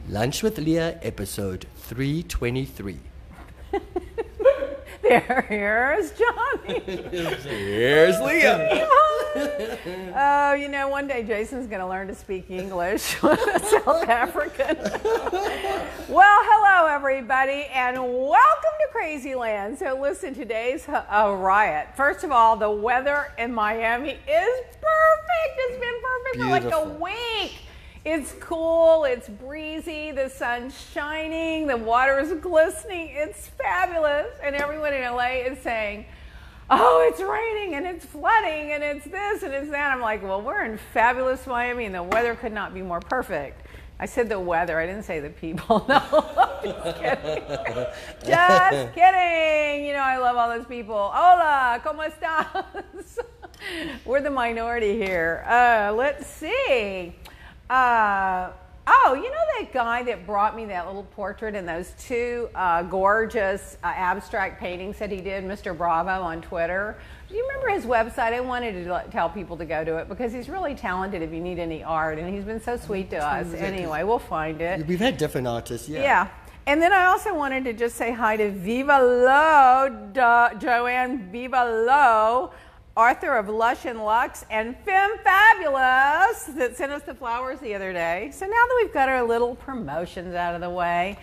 Lunch with Leah, episode 323. Here's Johnny. Here's Leah. Oh, you know, one day Jason's going to learn to speak English. South African. Well, hello, everybody, and welcome to Crazy Land. So listen, today's a riot. First of all, the weather in Miami is perfect. It's been perfect for like a week. It's cool, it's breezy, the sun's shining, the water is glistening, it's fabulous. And everyone in LA is saying, oh, it's raining and it's flooding and it's this and it's that. I'm like, well, we're in fabulous Miami and the weather could not be more perfect. I said the weather, I didn't say the people. No, just kidding. Just kidding. You know, I love all those people. Hola, ¿cómo estás? We're the minority here. Let's see. Oh, you know that guy that brought me that little portrait and those two gorgeous abstract paintings that he did, Mr. Bravo on Twitter? Do you remember his website? I wanted to tell people to go to it because he's really talented if you need any art, and he's been so sweet to us. Anyway, we'll find it. We've had different artists, yeah. Yeah. And then I also wanted to just say hi to Viva Lo, Joanne Viva Lo, author of Lush and Lux, and Femme Fabulous that sent us the flowers the other day. So now that we've got our little promotions out of the way,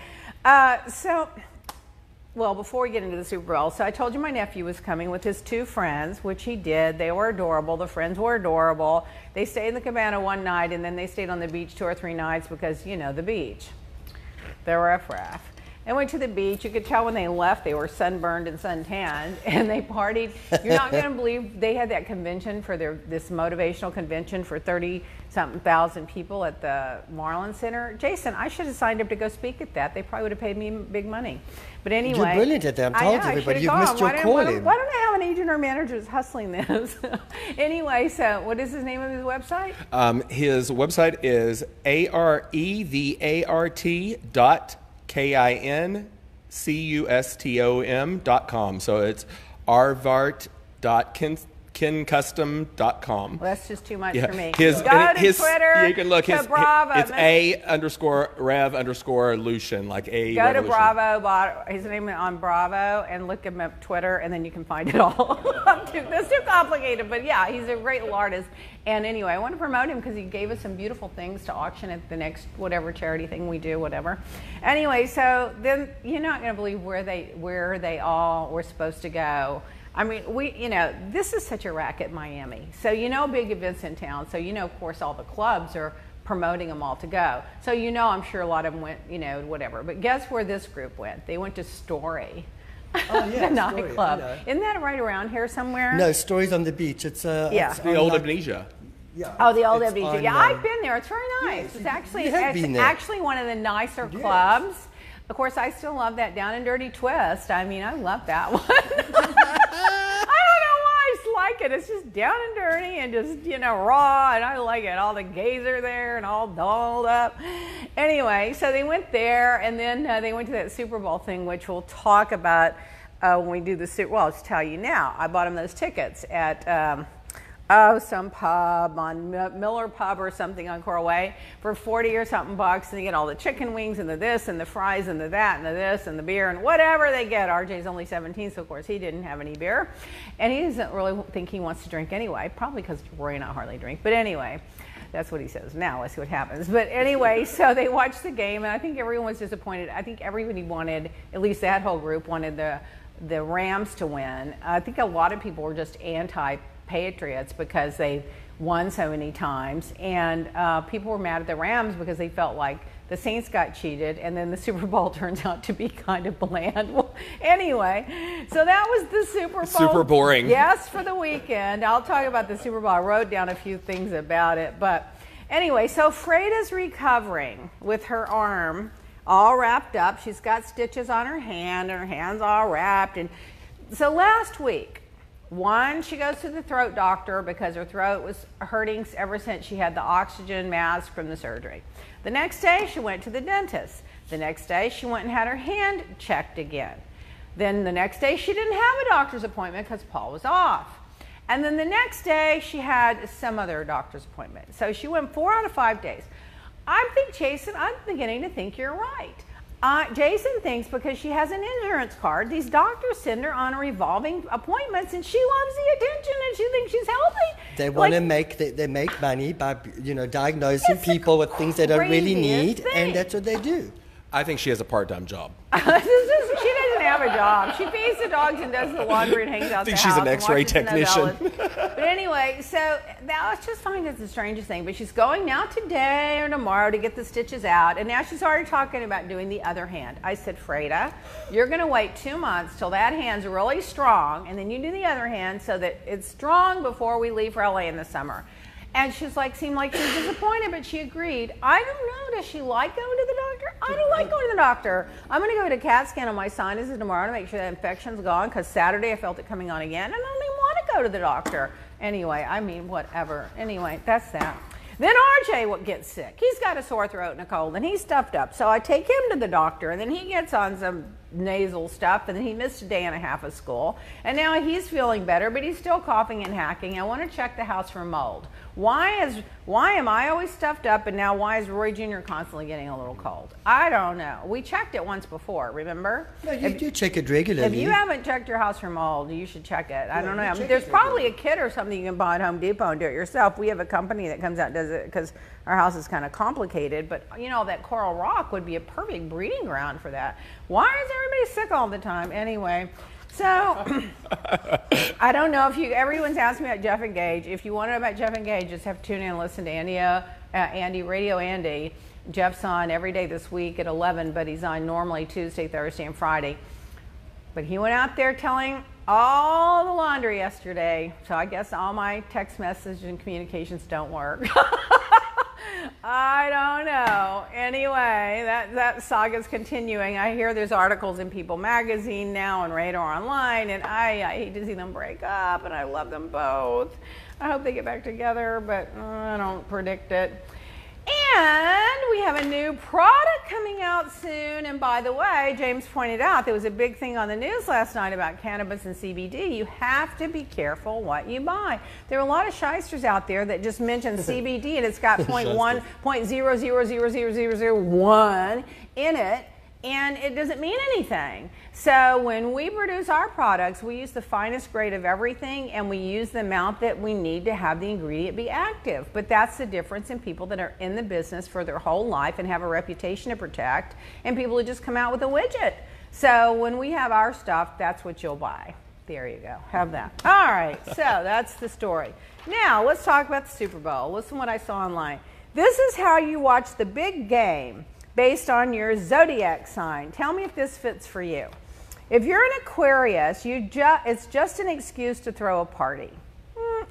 well, before we get into the Super Bowl, so I told you my nephew was coming with his two friends, which he did. They were adorable. The friends were adorable. They stayed in the cabana one night, and then they stayed on the beach 2 or 3 nights because, you know, the beach. They're riff-raff. They went to the beach. You could tell when they left they were sunburned and suntanned, and they partied. You're not going to believe they had that convention for this motivational convention for 30-something thousand people at the Marlin Center. Jason, I should have signed up to go speak at that. They probably would have paid me big money. But anyway, you're brilliant at that. I'm telling everybody, you've missed your calling. Why don't I have an agent or manager that's hustling this? Anyway, so what is his name of his website? His website is arevart.kincustom.com. So it's arvart.kincustom.com. Well, that's just too much for me. Go to Twitter. You can look. Bravo. It's A_Rev_Lucian, like a. Go revolution. to Bravo. His name is on Bravo, and look him up Twitter, and then you can find it all. That's too complicated, but yeah, he's a great little artist. And anyway, I want to promote him because he gave us some beautiful things to auction at the next whatever charity thing we do, whatever. Anyway, so then you're not going to believe where they all were supposed to go. I mean, this is such a racket, Miami. So big events in town. So of course, all the clubs are promoting them all to go. So I'm sure a lot of them went, whatever. But guess where this group went? They went to Story. Oh, yeah, the nightclub. Isn't that right around here somewhere? No, Story's on the beach. It's it's the old Amnesia. Yeah. Oh, the old Amnesia. Yeah, I've been there. It's very nice. Yes, it's actually one of the nicer clubs. Of course, I still love that Down and Dirty Twist. I mean, I love that one. I don't know why I just like it. It's just down and dirty and just, raw, and I like it. All the gays are there and all dolled up. Anyway, so they went there, and then they went to that Super Bowl thing, which we'll talk about when we do the Super Bowl. Well, I'll just tell you now. I bought them those tickets at some pub on Miller Pub or something on Coral Way for 40 or something bucks, and you get all the chicken wings and the this and the fries and the that and the this and the beer and whatever they get. RJ's only 17, so of course he didn't have any beer, and he doesn't really think he wants to drink anyway, probably because Roy and I hardly drink, but anyway, that's what he says. Now let's see what happens. But anyway, so they watched the game, and I think everyone was disappointed. I think everybody wanted, at least that whole group wanted the Rams to win. I think a lot of people were just anti-Patriots because they won so many times, and people were mad at the Rams because they felt like the Saints got cheated, and then the Super Bowl turns out to be kind of bland. Well, anyway, so that was the Super Bowl. Super boring. Yes, for the weekend. I'll talk about the Super Bowl. I wrote down a few things about it, but anyway, so Freda's recovering with her arm all wrapped up. She's got stitches on her hand, and her hand's all wrapped. And so last week, she goes to the throat doctor because her throat was hurting ever since she had the oxygen mask from the surgery. The next day, she went to the dentist. The next day, she went and had her hand checked again. Then the next day, she didn't have a doctor's appointment because Paul was off. And then the next day, she had some other doctor's appointment. So she went 4 out of 5 days. I think, Jason, I'm beginning to think you're right. Jason thinks because she has an insurance card, these doctors send her on revolving appointments, and she loves the attention, and she thinks she's healthy. They want to they make money by diagnosing people with things they don't really need, and that's what they do. I think she has a part-time job. She doesn't have a job. She feeds the dogs and does the laundry and hangs out the house. I think she's an X-ray technician. But anyway, so now let's just find it's the strangest thing. But she's going now today or tomorrow to get the stitches out, and now she's already talking about doing the other hand. I said, Freda, you're going to wait 2 months till that hand's really strong, and then you do the other hand so that it's strong before we leave for LA in the summer. And she's like, seemed like she was disappointed, but she agreed. I don't know, does she like going to the doctor? I don't like going to the doctor. I'm going to go get a CAT scan on my sinuses tomorrow to make sure that infection's gone, because Saturday I felt it coming on again, and I don't even want to go to the doctor. Anyway, I mean, whatever. Anyway, that's that. Then RJ gets sick. He's got a sore throat and a cold, and he's stuffed up. So I take him to the doctor, and then he gets on some nasal stuff, and then he missed a day and a half of school. And now he's feeling better, but he's still coughing and hacking. I want to check the house for mold. Why am I always stuffed up, and now why is Roy Jr. constantly getting a little cold? I don't know. We checked it once before, remember? No, you do check it regularly. If you haven't checked your house for mold, you should check it. I don't know. There's probably a kit or something you can buy at Home Depot and do it yourself. We have a company that comes out and does it because our house is kind of complicated, but that coral rock would be a perfect breeding ground for that. Why is everybody sick all the time? Anyway, so I don't know if everyone's asking me about Jeff and Gage. If you want to know about Jeff and Gage, just have to tune in and listen to Andy, Radio Andy. Jeff's on every day this week at 11, but he's on normally Tuesday, Thursday, and Friday. But he went out there telling all the laundry yesterday, so I guess all my text messages and communications don't work. I don't know. Anyway, that saga's continuing. I hear there's articles in People Magazine now and Radar Online, and I hate to see them break up, and I love them both. I hope they get back together, but I don't predict it. And we have a new product coming out soon. And by the way, James pointed out there was a big thing on the news last night about cannabis and CBD. You have to be careful what you buy. There are a lot of shysters out there that just mention CBD and it's got 0.1 in it, and it doesn't mean anything. So when we produce our products, we use the finest grade of everything, and we use the amount that we need to have the ingredient be active. But that's the difference in people that are in the business for their whole life and have a reputation to protect, and people who just come out with a widget. So when we have our stuff, that's what you'll buy. There you go. Have that. All right. So that's the story. Now let's talk about the Super Bowl. Listen to what I saw online. This is how you watch the big game based on your zodiac sign. Tell me if this fits for you. If you're an Aquarius, it's just an excuse to throw a party.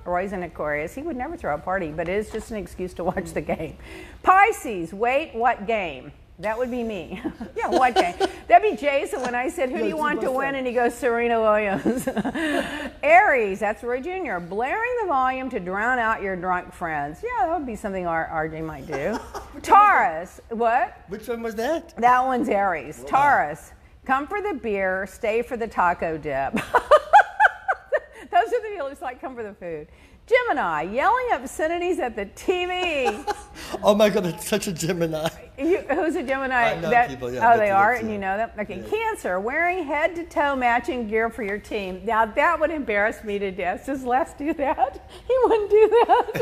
Roy's an Aquarius. He would never throw a party, but it is just an excuse to watch the game. Pisces, wait, what game? That would be me. Yeah, what game? That'd be Jason when I said, who do you want to win? And he goes, Serena Williams. Aries, that's Roy Jr., blaring the volume to drown out your drunk friends. Yeah, that would be something RJ might do. Taurus, what? Which one was that? That one's Aries. Wow. Taurus, come for the beer, stay for the taco dip. Those are the people who like come for the food. Gemini, yelling obscenities at the TV. Oh my God, that's such a Gemini. Who's a Gemini? I know people, yeah. Oh, they are, and you know them? Okay, yeah. Cancer, wearing head-to-toe matching gear for your team. Now, that would embarrass me to death. Does Les do that? He wouldn't do that.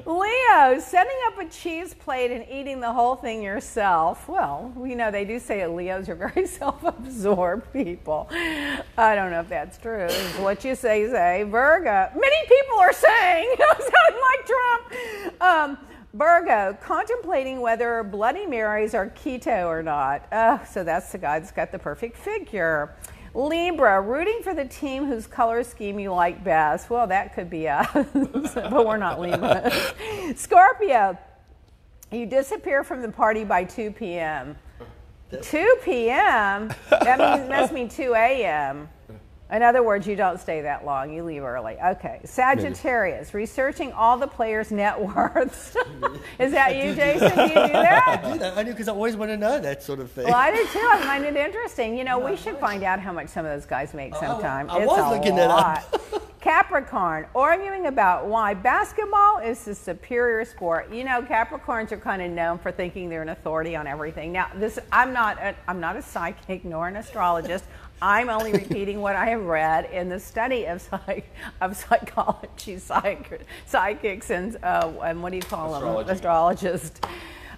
Leo, setting up a cheese plate and eating the whole thing yourself. Well, know they do say that Leos are very self-absorbed people. I don't know if that's true. What you say. Virgo, many people are saying, sounding like Trump. Virgo, contemplating whether Bloody Marys are keto or not. So that's the guy that's got the perfect figure. Libra, rooting for the team whose color scheme you like best. Well, that could be us, but we're not Libra. Scorpio, you disappear from the party by 2 p.m. 2 p.m.? That must mean 2 a.m. In other words, you don't stay that long. You leave early. Okay. Sagittarius, researching all the players' net worths. Is that you, Jason? Do you do that? I do that. I do because I always want to know that sort of thing. Well, I do too. I find it interesting. We should find out how much some of those guys make sometime. I was looking that up. Capricorn, arguing about why basketball is the superior sport. You know, Capricorns are kind of known for thinking they're an authority on everything. Now, I'm not a psychic nor an astrologist. I'm only repeating what I have read in the study of psychology, psychics, and what do you call them? Astrologists.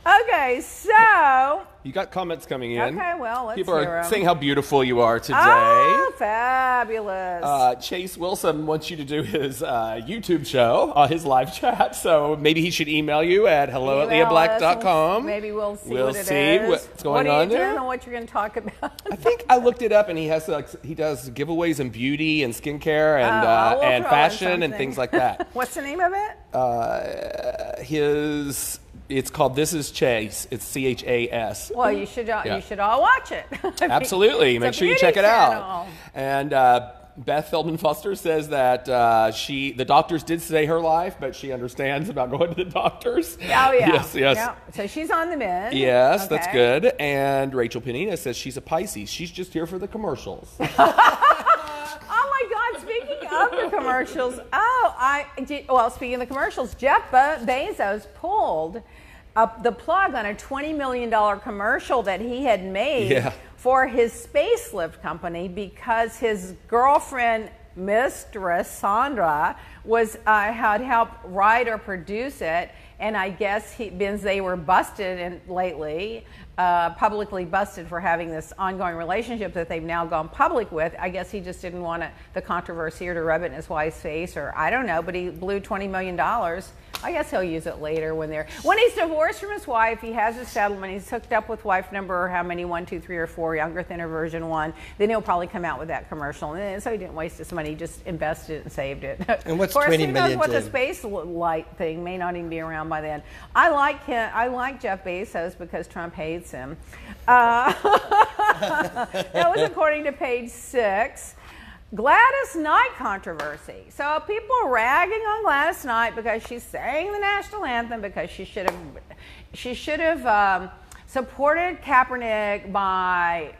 Okay, so you got comments coming in. Okay, well, let's People hear are 'em. saying how beautiful you are today. Oh, fabulous. Chase Wilson wants you to do his YouTube show, his live chat. So maybe he should email you at hello@leahblack.com. Maybe we'll see We'll what it see is. what's going on there. I don't know what you're going to talk about. I think I looked it up, and he has he does giveaways in beauty and skincare and we'll and throw in fashion and something. things like that. What's the name of it? It's called This Is Chase. It's CHAS. Well, you should all watch it. Absolutely. Make it's a sure you beauty check it channel. out. And Beth Feldman Foster says that the doctors did save her life, but she understands about going to the doctors. Oh, yeah. Yes. Yeah. So she's on the mend. Yes, Okay. that's good. And Rachel Panina says she's a Pisces. She's just here for the commercials. Oh my God! Speaking of the commercials, speaking of the commercials, Jeff Bezos pulled up the plug on a $20 million commercial that he had made for his spacelift company because his girlfriend, Mistress Sandra, had helped write or produce it, and I guess they were busted lately. Publicly busted for having this ongoing relationship that they've now gone public with. I guess he just didn't want the controversy or to rub it in his wife's face, or I don't know, but he blew $20 million. I guess he'll use it later when he's divorced from his wife, he has a settlement, he's hooked up with wife number, how many, 1, 2, 3, or 4, younger thinner version 1, then he'll probably come out with that commercial. And so he didn't waste his money, he just invested it and saved it. And what's of course, 20 who million knows what to- the space light thing may not even be around by then. I like Jeff Bezos because Trump hates him. That was according to page 6. Gladys Knight controversy. So people are ragging on Gladys Knight because she sang the national anthem because she should have supported Kaepernick by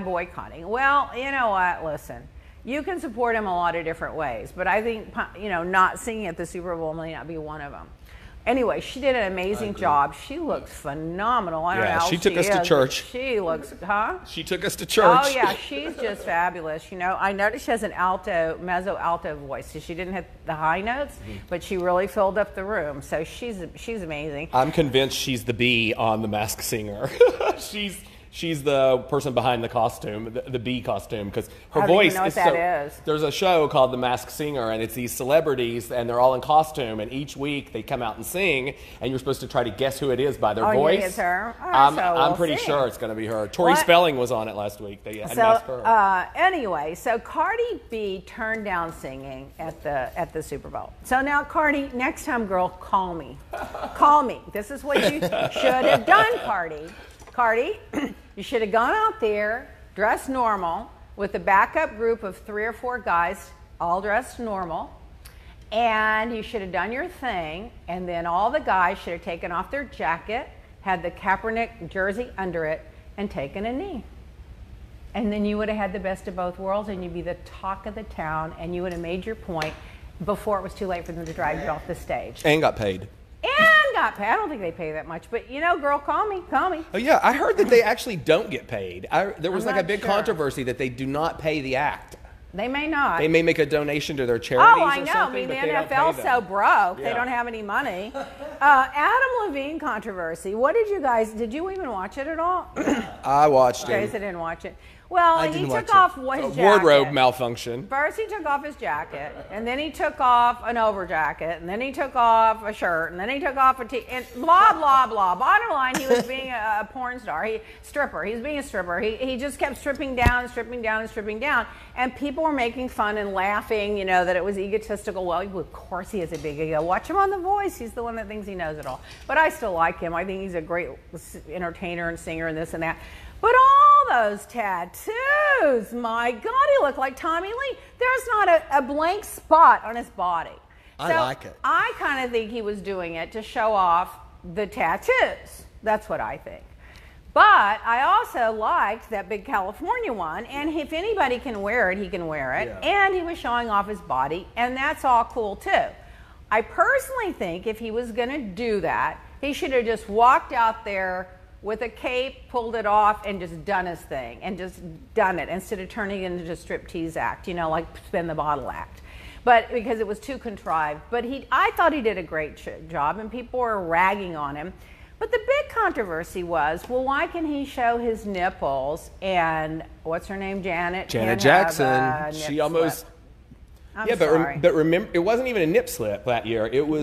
boycotting. Well, you know what? Listen. You can support him a lot of different ways, but I think not singing at the Super Bowl may not be one of them. Anyway, she did an amazing job. She looks phenomenal. I don't know how she took us to church. She looks, She took us to church. Oh yeah, she's just fabulous. You know, I noticed she has an mezzo alto voice. So she didn't hit the high notes, but she really filled up the room. So she's amazing. I'm convinced she's the bee on The Masked Singer. She's the person behind the costume, the bee costume, because her voice even know is what that is. There's a show called The Masked Singer, and it's these celebrities, and they're all in costume, and each week they come out and sing, and you're supposed to try to guess who it is by their voice. You think it's her? I'm pretty sure it's going to be her. Tori Spelling was on it last week. They asked her. Anyway, so Cardi B turned down singing at the Super Bowl. So now, Cardi, next time, girl, call me. Call me. This is what you should have done, Cardi. Cardi, you should have gone out there, dressed normal, with a backup group of 3 or 4 guys, all dressed normal, and you should have done your thing, and then all the guys should have taken off their jacket, had the Kaepernick jersey under it, and taken a knee. And then you would have had the best of both worlds, and you'd be the talk of the town, and you would have made your point before it was too late for them to drag you off the stage. And got paid. And got paid. I don't think they pay that much, but girl, call me. Oh yeah, I heard that they actually don't get paid. There was I'm like a not big sure. controversy that they do not pay the act. They may not. They may make a donation to their charities Oh, I or know. something, I mean, the but they don't pay NFL's them. so broke, they Yeah. don't have any money. Adam Levine controversy. What did you even watch it at all? I watched Okay, it. so didn't watch it. Well, I he didn't took watch off it. his jacket. Wardrobe malfunction. First, he took off his jacket, and then he took off an over jacket, and then he took off a shirt, and then he took off and blah, blah, blah. Bottom line, he was being a porn star. He was being a stripper. He just kept stripping down and stripping down and stripping down, and people were making fun and laughing, that it was egotistical. Well, of course he has a big ego. Watch him on The Voice. He's the one that thinks he knows it all. But I still like him. I think he's a great entertainer and singer and this and that. But all those tattoos, my God, he looked like Tommy Lee. There's not a blank spot on his body. I like it. I kind of think he was doing it to show off the tattoos. That's what I think. But I also liked that big California one, and if anybody can wear it, he can wear it. Yeah. And he was showing off his body, and that's all cool too. I personally think if he was going to do that, he should have just walked out there with a cape, pulled it off, and just done his thing, and just done it instead of turning it into a striptease act, you know, like spin the bottle act. But because it was too contrived. But I thought he did a great job, and people were ragging on him. But the big controversy was, well, why can he show his nipples? And what's her name, Janet? Janet Jackson. She almost. Slip. I'm sorry. But remember, it wasn't even a nip slip that year. It was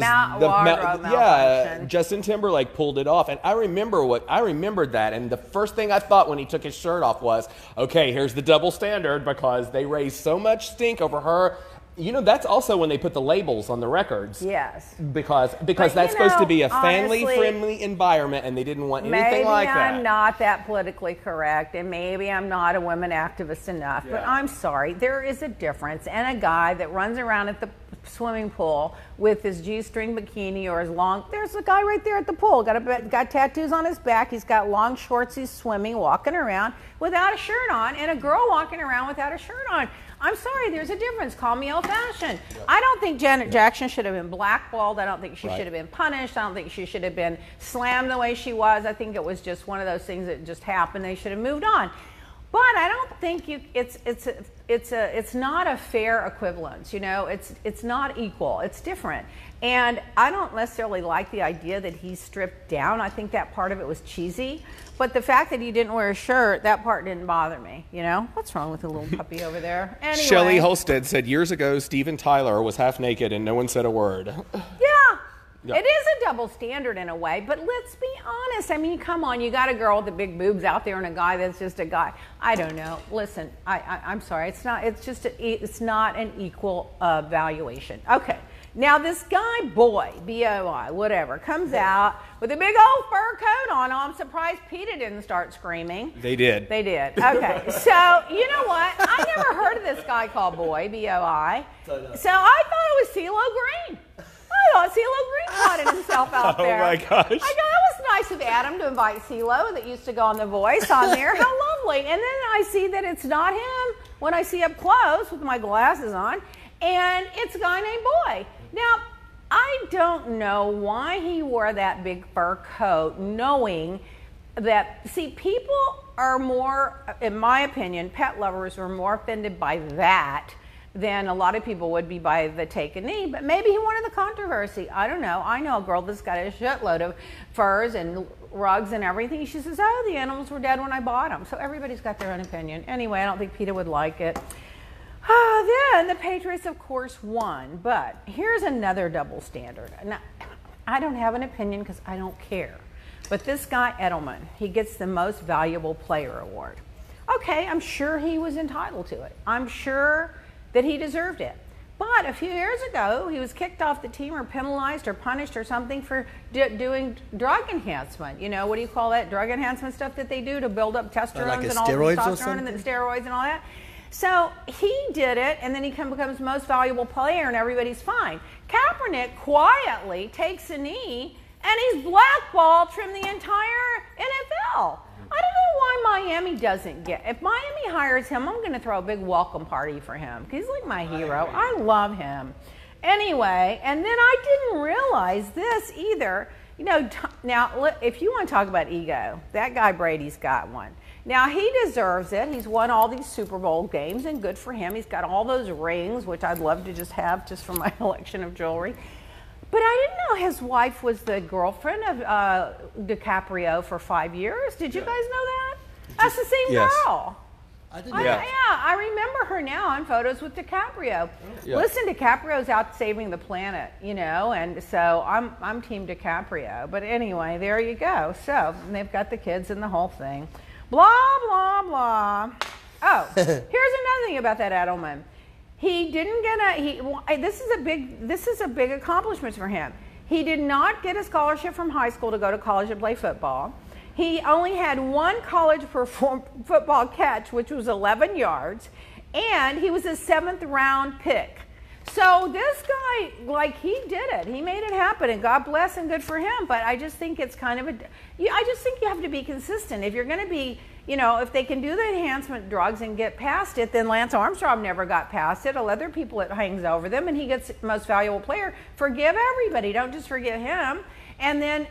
Justin Timberlake pulled it off, and I remembered that. And the first thing I thought when he took his shirt off was, okay, here's the double standard, because they raised so much stink over her. You know, that's also when they put the labels on the records. Yes. Because that's supposed to be a family-friendly environment, and they didn't want anything like that. Maybe I'm not that politically correct, and maybe I'm not a women activist enough, but I'm sorry. There is a difference. And a guy that runs around at the swimming pool with his G-string bikini or his long... There's a guy right there at the pool. Got tattoos on his back. He's got long shorts. He's swimming, walking around without a shirt on, and a girl walking around without a shirt on. I'm sorry, there's a difference. Call me old-fashioned. I don't think Janet Jackson should have been blackballed. I don't think she should have been punished. I don't think she should have been slammed the way she was. I think it was just one of those things that just happened. They should have moved on. But I don't think it's not a fair equivalence. You know, it's not equal. It's different. And I don't necessarily like the idea that he stripped down. I think that part of it was cheesy. But the fact that he didn't wear a shirt, that part didn't bother me. You know, what's wrong with the little puppy over there? Anyway. Shelley Holstead said years ago Steven Tyler was half naked and no one said a word. Yeah. It is a double standard in a way, but let's be honest. I mean, come on, you got a girl with the big boobs out there and a guy that's just a guy. I don't know. Listen, I'm sorry. It's not an equal valuation. Okay. Now this guy, B-O-I, whatever, comes out with a big old fur coat on. Oh, I'm surprised PETA didn't start screaming. They did. They did. Okay. So, you know what? I never heard of this guy called B-O-I. So I thought it was CeeLo Green. I thought CeeLo Green potted himself out there. Oh my gosh. I thought it was nice of Adam to invite CeeLo that used to go on The Voice on there. How lovely. And then I see that it's not him when I see up close with my glasses on. And it's a guy named Boy. Now, I don't know why he wore that big fur coat, knowing that, see, people are more, in my opinion, pet lovers are more offended by that than a lot of people would be by the take a knee. But maybe he wanted the controversy. I don't know. I know a girl that's got a shitload of furs and rugs and everything. She says, oh, the animals were dead when I bought them. So everybody's got their own opinion. Anyway, I don't think PETA would like it. Then the Patriots, of course, won. But here's another double standard. Now, I don't have an opinion because I don't care. But this guy, Edelman, he gets the Most Valuable Player award. Okay, I'm sure he was entitled to it. I'm sure that he deserved it. But a few years ago, he was kicked off the team or penalized or punished or something for doing drug enhancement. You know, what do you call that? Drug enhancement stuff that they do to build up testosterone like and all testosterone and the steroids and all that. So he did it, and then he becomes most valuable player, and everybody's fine. Kaepernick quietly takes a knee, and he's blackballed from the entire NFL. I don't know why Miami doesn't get. If Miami hires him, I'm going to throw a big welcome party for him. He's like my hero. I love him. Anyway, and then I didn't realize this either. You know, now if you want to talk about ego, that guy Brady's got one. Now, he deserves it. He's won all these Super Bowl games, and good for him. He's got all those rings, which I'd love to just have just for my collection of jewelry. But I didn't know his wife was the girlfriend of DiCaprio for 5 years. Did you guys know that? That's the same girl. I didn't know. Yeah, I remember her now on photos with DiCaprio. Yeah. Listen, DiCaprio's out saving the planet, you know, and so I'm Team DiCaprio. But anyway, there you go. So they've got the kids and the whole thing. Blah, blah, blah. Oh, here's another thing about that Edelman. He didn't get this is a big accomplishment for him. He did not get a scholarship from high school to go to college and play football. He only had one college football catch, which was 11 yards, and he was a 7th round pick. So this guy, like, he did it. He made it happen, and God bless and good for him. But I just think it's kind of I just think you have to be consistent. If you're going to be, if they can do the enhancement drugs and get past it, then Lance Armstrong never got past it. Other people, it hangs over them, and he gets most valuable player. Forgive everybody. Don't just forgive him. And then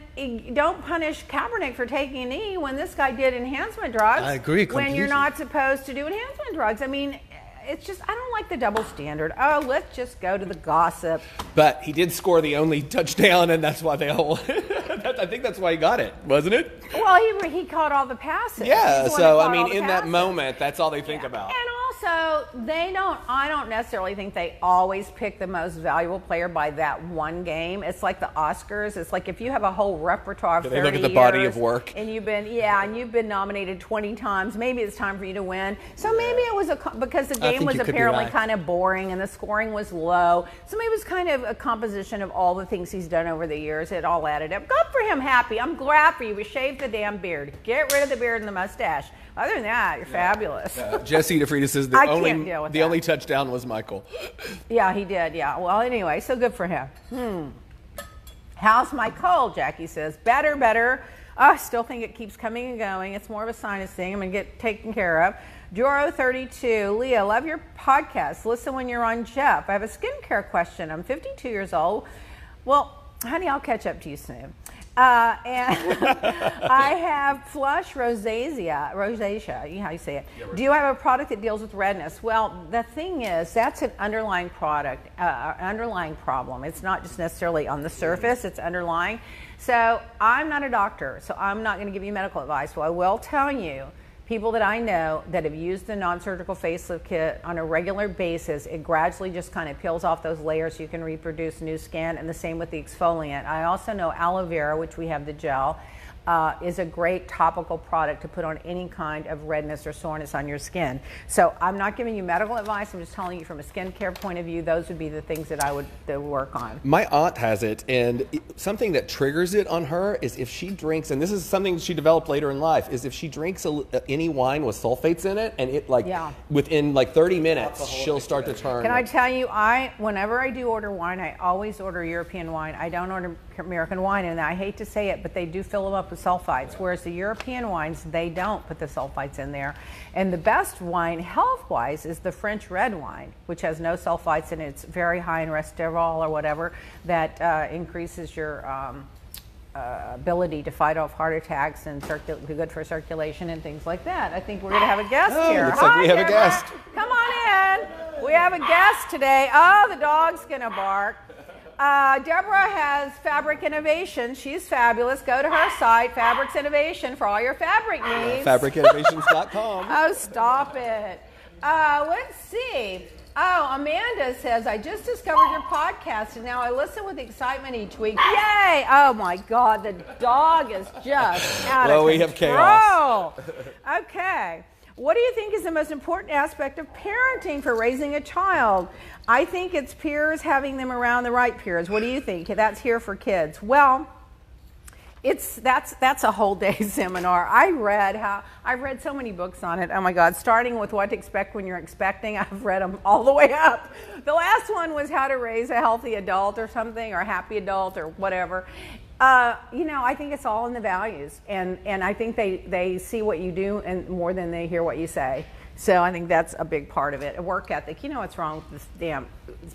don't punish Kaepernick for taking a knee when this guy did enhancement drugs. I agree completely. When you're not supposed to do enhancement drugs. I mean, it's just, I don't like the double standard. Oh, let's just go to the gossip. But he did score the only touchdown, and that's why they all... I think that's why he got it, wasn't it? Well, he caught all the passes. Yeah, so, I mean, in that moment, that's all they think about. And also, I don't necessarily think they always pick the most valuable player by that one game. It's like the Oscars. It's like if you have a whole repertoire of 30 years. They look at the body of work. And you've been nominated 20 times. Maybe it's time for you to win. So maybe it was because the game was apparently kind of boring and the scoring was low. So maybe it was kind of a composition of all the things he's done over the years. It all added up. Good for him, happy. I'm glad for you. We shaved the damn beard. Get rid of the beard and the mustache. Other than that, you're fabulous. Jesse DeFrida says the only touchdown was Michael. Yeah, he did. Yeah. Well, anyway, so good for him. How's my cold? Jackie says better. I still think it keeps coming and going. It's more of a sinus thing. I'm gonna get taken care of. Joro 32, Leah, love your podcast. Listen when you're on Jeff. I have a skincare question. I'm 52 years old. Well, honey, I'll catch up to you soon. And I have flush rosacea, you know how you say it. Yeah, right. Do you have a product that deals with redness? Well, the thing is, that's an underlying product, underlying problem. It's not just necessarily on the surface, it's underlying. So I'm not a doctor, so I'm not going to give you medical advice. Well, I will tell you, people that I know that have used the non-surgical facelift kit on a regular basis, it gradually just kind of peels off those layers so you can reproduce new skin, and the same with the exfoliant. I also know aloe vera, which we have the gel, is a great topical product to put on any kind of redness or soreness on your skin. So I'm not giving you medical advice, I'm just telling you from a skincare point of view, those would be the things that I would work on. My aunt has it, and something that triggers it on her is if she drinks, and this is something she developed later in life, is if she drinks any wine with sulfates in it, and it within 30 minutes, she'll start to turn. Can I tell you, whenever I do order wine, I always order European wine. I don't order American wine, and I hate to say it, but they do fill them up with sulfites, whereas the European wines, they don't put the sulfites in there. And the best wine, health-wise, is the French red wine, which has no sulfites, and it's very high in resveratrol or whatever that increases your ability to fight off heart attacks and be good for circulation and things like that. I think we're going to have a guest here. Looks like we have a guest. Come on in. We have a guest today. Oh, the dog's going to bark. Deborah has Fabric Innovation. She's fabulous. Go to her site, Fabrics Innovation, for all your fabric needs. Fabricinnovations.com. Oh, stop it. Let's see. Oh, Amanda says, I just discovered your podcast, and now I listen with excitement each week. Yay! Oh, my God. The dog is just out of control. We have chaos. Okay. What do you think is the most important aspect of parenting for raising a child? I think it's peers, having them around the right peers. What do you think? That's here for kids. Well, that's a whole day seminar. I read so many books on it. Oh my God, starting with what to expect when you're expecting. I've read them all the way up. The last one was how to raise a healthy adult or something, or a happy adult or whatever. I think it's all in the values, and I think they see what you do and more than they hear what you say. So I think that's a big part of it. A work ethic. You know what's wrong with this damn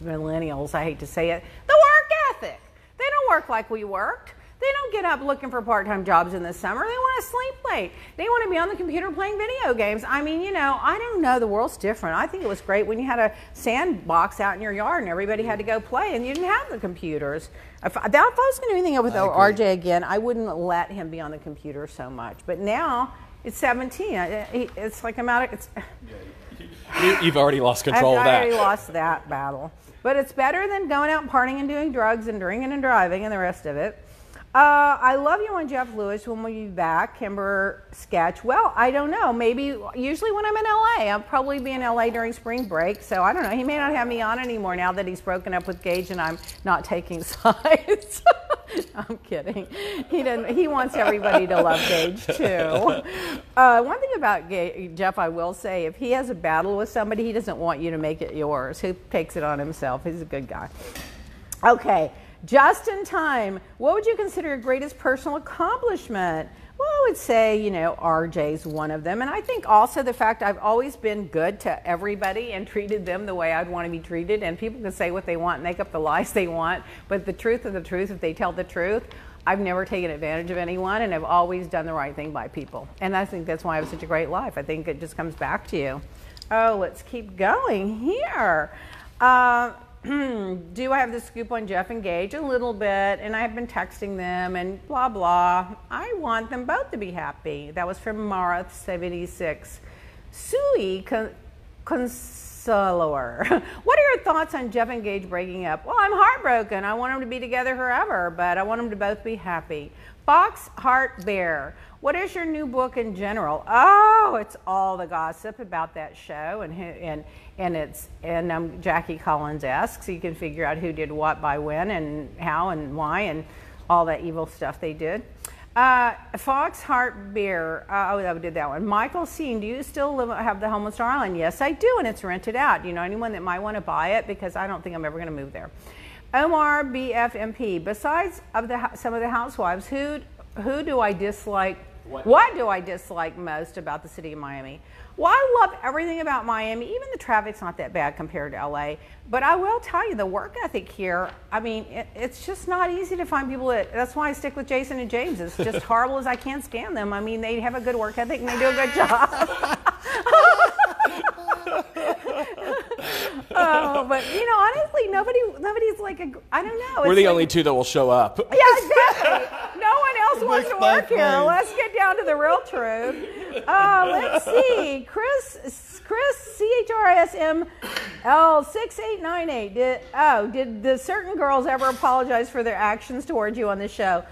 millennials? I hate to say it. The work ethic. They don't work like we worked. They don't get up looking for part-time jobs in the summer. They want to sleep late. They want to be on the computer playing video games. I mean, I don't know. The world's different. I think it was great when you had a sandbox out in your yard and everybody had to go play and you didn't have the computers. If I was going to do anything with RJ again, I wouldn't let him be on the computer so much. But now it's 17. It's like I'm out of... You've already lost control of that. I've already lost that battle. But it's better than going out and partying and doing drugs and drinking and driving and the rest of it. I love you on Jeff Lewis. When will you be back? Kimber Sketch. Well, I don't know. Maybe usually when I'm in LA. I'll probably be in LA during spring break. So I don't know. He may not have me on anymore now that he's broken up with Gage and I'm not taking sides. I'm kidding. He doesn't. He wants everybody to love Gage too. One thing about Jeff, I will say, if he has a battle with somebody, he doesn't want you to make it yours. He takes it on himself. He's a good guy. Okay, just in time. What would you consider your greatest personal accomplishment? Well, I would say, you know, RJ's one of them. And I think also the fact I've always been good to everybody and treated them the way I'd want to be treated. And people can say what they want, make up the lies they want. But the truth of the truth, if they tell the truth, I've never taken advantage of anyone, and I've always done the right thing by people. And I think that's why I have such a great life. I think it just comes back to you. Oh, let's keep going here. Do I have the scoop on Jeff and Gage? A little bit, and I've been texting them and blah, blah. I want them both to be happy. That was from Marath76. Sui Consolor. What are your thoughts on Jeff and Gage breaking up? Well, I'm heartbroken. I want them to be together forever, but I want them to both be happy. Fox Heart Bear. What is your new book in general? Oh, it's all the gossip about that show, and Jackie Collins-esque, so you can figure out who did what by when and how and why and all that evil stuff they did. Fox Heart Beer. I did that one. Michael Seen, do you still have the home on Star Island? Yes, I do, and it's rented out. You know anyone that might want to buy it, because I don't think I'm ever going to move there. Omar BFMP. Besides some of the housewives, who do I dislike? What do I dislike most about the city of Miami? Well, I love everything about Miami. Even the traffic's not that bad compared to LA. But I will tell you, the work ethic here, I mean, it's just not easy to find people that's why I stick with Jason and James. It's just horrible as I can't stand them. I mean, they have a good work ethic and they do a good job. But you know, honestly, nobody's like I don't know. We're the only two that will show up. Yeah, exactly. No one else wants to work here. Let's get down to the real truth. Let's see. Chris CHRSML6898. Did the certain girls ever apologize for their actions towards you on the show?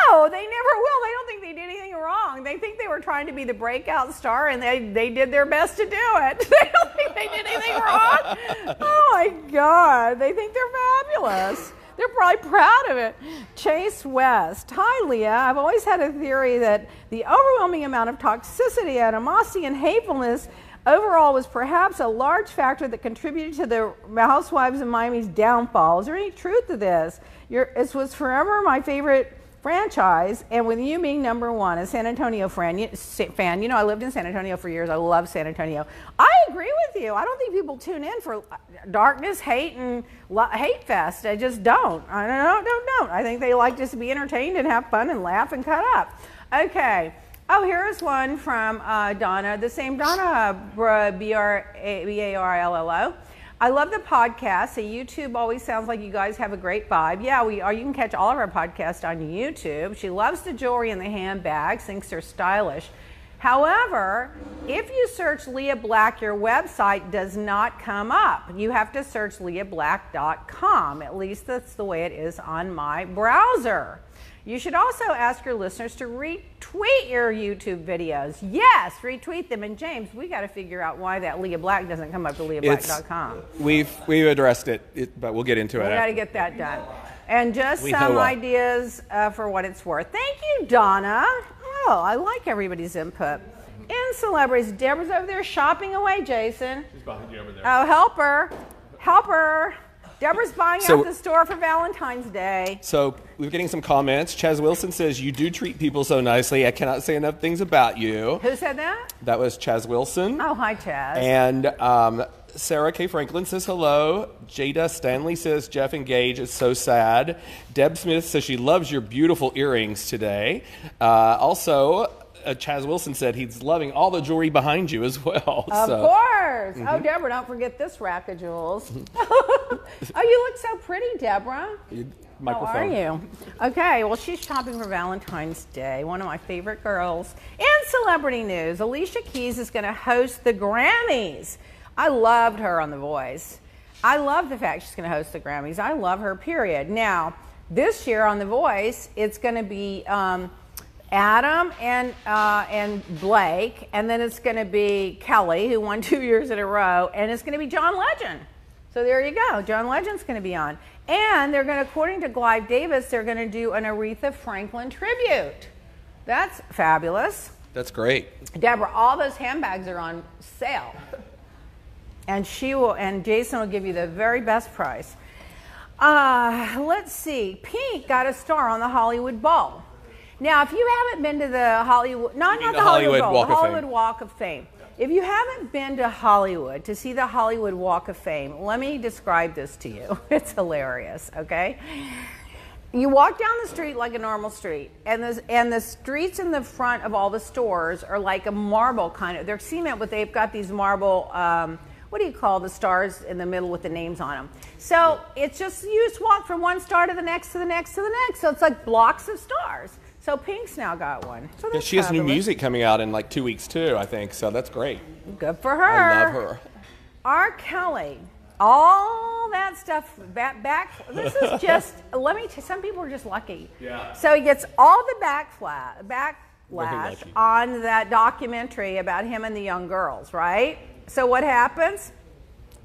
No, they never will. They don't think they did anything wrong. They think they were trying to be the breakout star, and they did their best to do it. They don't think they did anything wrong. Oh my God, they think they're fabulous. They're probably proud of it. Chase West. Hi, Leah. I've always had a theory that the overwhelming amount of toxicity, animosity, and hatefulness overall was perhaps a large factor that contributed to the Housewives of Miami's downfall. Is there any truth to this? It was forever my favorite franchise, and with you being number one, a San Antonio fan, you know, I lived in San Antonio for years. I love San Antonio. I agree with you. I don't think people tune in for darkness, hate, and hate fest. I just don't. I don't. I think they like just to be entertained and have fun and laugh and cut up. Okay. Oh, here's one from Donna, the same Donna, B-A-R-L-L-O. I love the podcast. So YouTube always sounds like you guys have a great vibe. Yeah, we are. You can catch all of our podcasts on YouTube. She loves the jewelry and the handbags, thinks they're stylish. However, if you search Leah Black, your website does not come up. You have to search leahblack.com. At least that's the way it is on my browser. You should also ask your listeners to retweet your YouTube videos. Yes, retweet them. And James, we got to figure out why that Leah Black doesn't come up to leahblack.com. We've addressed it, but we'll get into it. We got to get that done. And just some ideas for what it's worth. Thank you, Donna. Oh, I like everybody's input. In celebrities, Deborah's over there shopping away, Jason. She's behind you over there. Oh, help her. Help her. Deborah's buying out the store for Valentine's Day. So we're getting some comments. Chaz Wilson says, you do treat people so nicely. I cannot say enough things about you. Who said that? That was Chaz Wilson. Oh, hi, Chaz. And Sarah K. Franklin says hello. Jada Stanley says, Jeff and Gage is so sad. Deb Smith says she loves your beautiful earrings today. Also, Chaz Wilson said he's loving all the jewelry behind you as well. Of course. Oh, Deborah, don't forget this rack of jewels. Oh, you look so pretty, Deborah. How are you? Okay, well, she's shopping for Valentine's Day, one of my favorite girls. In celebrity news, Alicia Keys is going to host the Grammys. I loved her on The Voice. I love the fact she's going to host the Grammys. I love her, period. Now, this year on The Voice, it's going to be Adam and Blake, and then it's going to be Kelly, who won 2 years in a row, and it's going to be John Legend. So So there you go. John Legend's going to be on. And they're going to, according to Clive Davis, they're going to do an Aretha Franklin tribute. That's fabulous. That's great. Deborah, all those handbags are on sale. And Jason will give you the very best price. Let's see. Pink got a star on the Hollywood Bowl. Now, if you haven't been to the Hollywood, not the Hollywood Bowl, the Hollywood Walk of Fame. If you haven't been to Hollywood to see the Hollywood Walk of Fame, let me describe this to you. It's hilarious, okay? You walk down the street like a normal street, and the streets in the front of all the stores are like a marble kind of. They're cement, but they've got these marble, what do you call the stars in the middle with the names on them? So it's just, you just walk from one star to the next, to the next, to the next. So it's like blocks of stars. So Pink's now got one. So yeah, she has new music coming out in like 2 weeks too, I think. So that's great. Good for her. I love her. R. Kelly, all that stuff back. This is just. Some people are just lucky. Yeah. So he gets all the backlash on that documentary about him and the young girls, right? So what happens?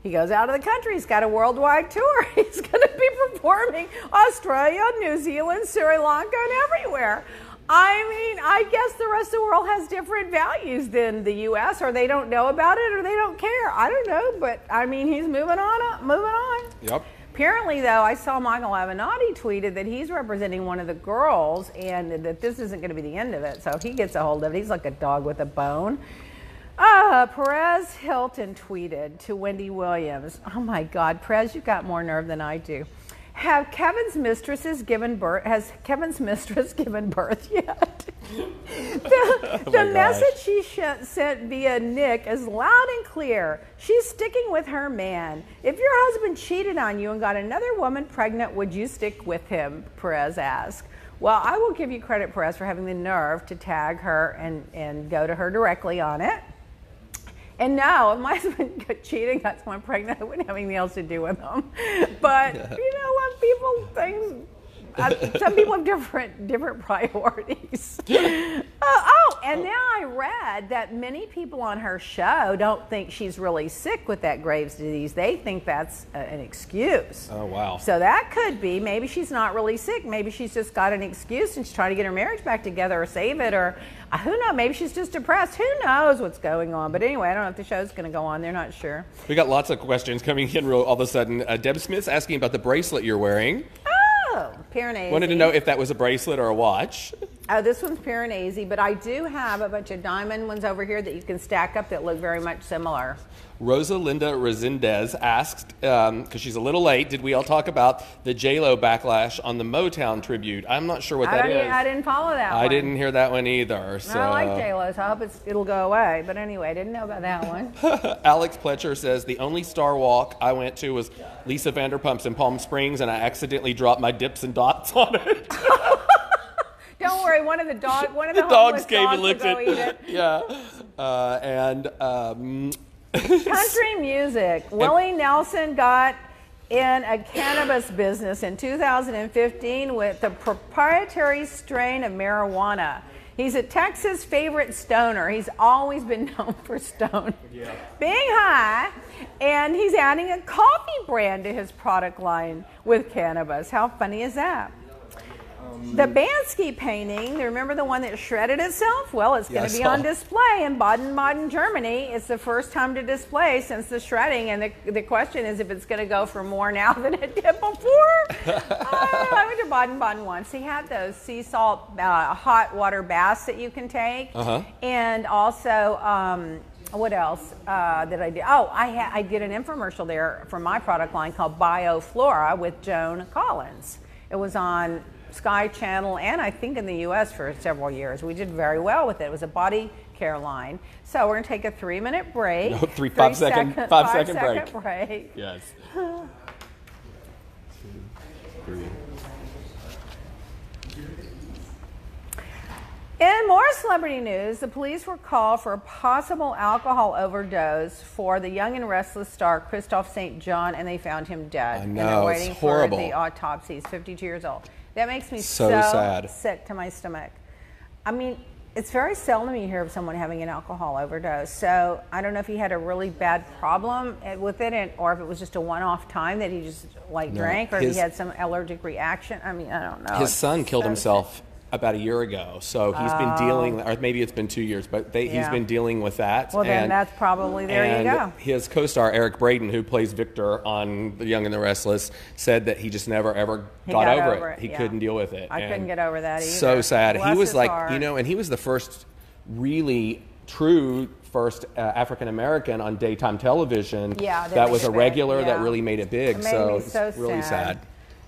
He goes out of the country. He's got a worldwide tour. He's going to be performing Australia, New Zealand, Sri Lanka, and everywhere. I mean, I guess the rest of the world has different values than the U.S., or they don't know about it, or they don't care. I don't know, but I mean, he's moving on. Yep. Apparently, though, I saw Michael Avenatti tweeted that he's representing one of the girls, and that this isn't going to be the end of it. So if he gets a hold of it, he's like a dog with a bone. Perez Hilton tweeted to Wendy Williams, oh my God, Perez, you've got more nerve than I do. Has Kevin's mistress given birth yet? The message she sent via Nick is loud and clear. She's sticking with her man. If your husband cheated on you and got another woman pregnant, would you stick with him? Perez asked. Well, I will give you credit, Perez, for having the nerve to tag her and go to her directly on it. And no, if my husband got cheating, got someone pregnant, I wouldn't have anything else to do with them. But you know what? Some people have different priorities. And now I read that many people on her show don't think she's really sick with that Graves' disease. They think that's an excuse. Oh, wow. So that could be, maybe she's not really sick. Maybe she's just got an excuse and she's trying to get her marriage back together or save it, or who knows, maybe she's just depressed. Who knows what's going on? But anyway, I don't know if the show's going to go on. They're not sure. We got lots of questions coming in all of a sudden. Deb Smith's asking about the bracelet you're wearing. Oh, Piranesi. Wanted to know if that was a bracelet or a watch. Oh, this one's Piranesi, but I do have a bunch of diamond ones over here that you can stack up that look very much similar. Rosalinda Resendez asked, because she's a little late, did we all talk about the J-Lo backlash on the Motown tribute? I'm not sure what that is. I didn't follow that one. I didn't hear that one either. So. I like J-Lo, so I hope it'll go away. But anyway, I didn't know about that one. Alex Pletcher says, the only Star Walk I went to was Lisa Vanderpump's in Palm Springs, and I accidentally dropped my dips and dots on it. Don't worry, one of the dogs came and licked it. Eat it. Yeah. Country music. Willie Nelson got in a cannabis business in 2015 with a proprietary strain of marijuana. He's a Texas favorite stoner. He's always been known for being high, and he's adding a coffee brand to his product line with cannabis. How funny is that? The Bansky painting, remember the one that shredded itself? Well, it's going to be on display in Baden-Baden, Germany. It's the first time to display since the shredding, and the question is if it's going to go for more now than it did before. I went to Baden-Baden once. He had those sea salt hot water baths that you can take, and also what else did I do? Oh, I did an infomercial there for my product line called BioFlora with Joan Collins. It was on Sky Channel and I think in the U.S. for several years. We did very well with it. It was a body care line. So we're going to take a 3-minute break. No, 5 second break. Yes. 2, 3. In more celebrity news, the police were called for a possible alcohol overdose for the Young and Restless star Christophe St. John, and they found him dead. I know, and they're waiting it's horrible. For the autopsy. He's 52 years old. That makes me so sad. sick to my stomach. I mean, it's very seldom you hear of someone having an alcohol overdose. So I don't know if he had a really bad problem with it, or if it was just a one-off time that he just drank, or if he had some allergic reaction. I mean, I don't know. His son killed himself about a year ago, so he's been dealing, or maybe it's been 2 years, but he's been dealing with that. Well, then that's probably, there you go. His co-star, Eric Braeden, who plays Victor on The Young and the Restless, said that he just never, ever got over it. He couldn't deal with it. I couldn't get over that either. So sad. Bless he was his like, heart. and he was the first really true African-American on daytime television that was a regular that really made it big. It made me so it's really sad.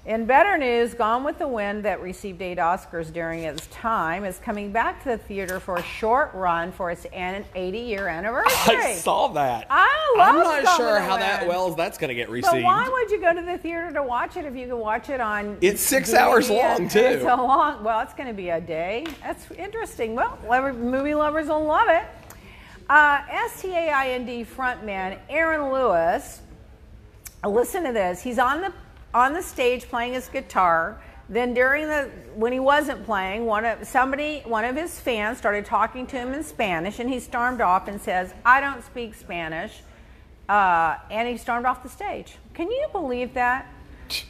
In better news, Gone with the Wind, that received 8 Oscars during its time, is coming back to the theater for a short run for its 80-year anniversary. I saw that. I love I'm not Gone sure with the how Wind. that's going to get received. But why would you go to the theater to watch it if you could watch it on It's 6 hours long, too. It's so long. Well, it's going to be a day. That's interesting. Well, movie lovers will love it. STAIND frontman Aaron Lewis, listen to this. He's on the stage playing his guitar. Then when he wasn't playing, one of his fans started talking to him in Spanish, and he stormed off and says, "I don't speak Spanish," and he stormed off the stage. Can you believe that?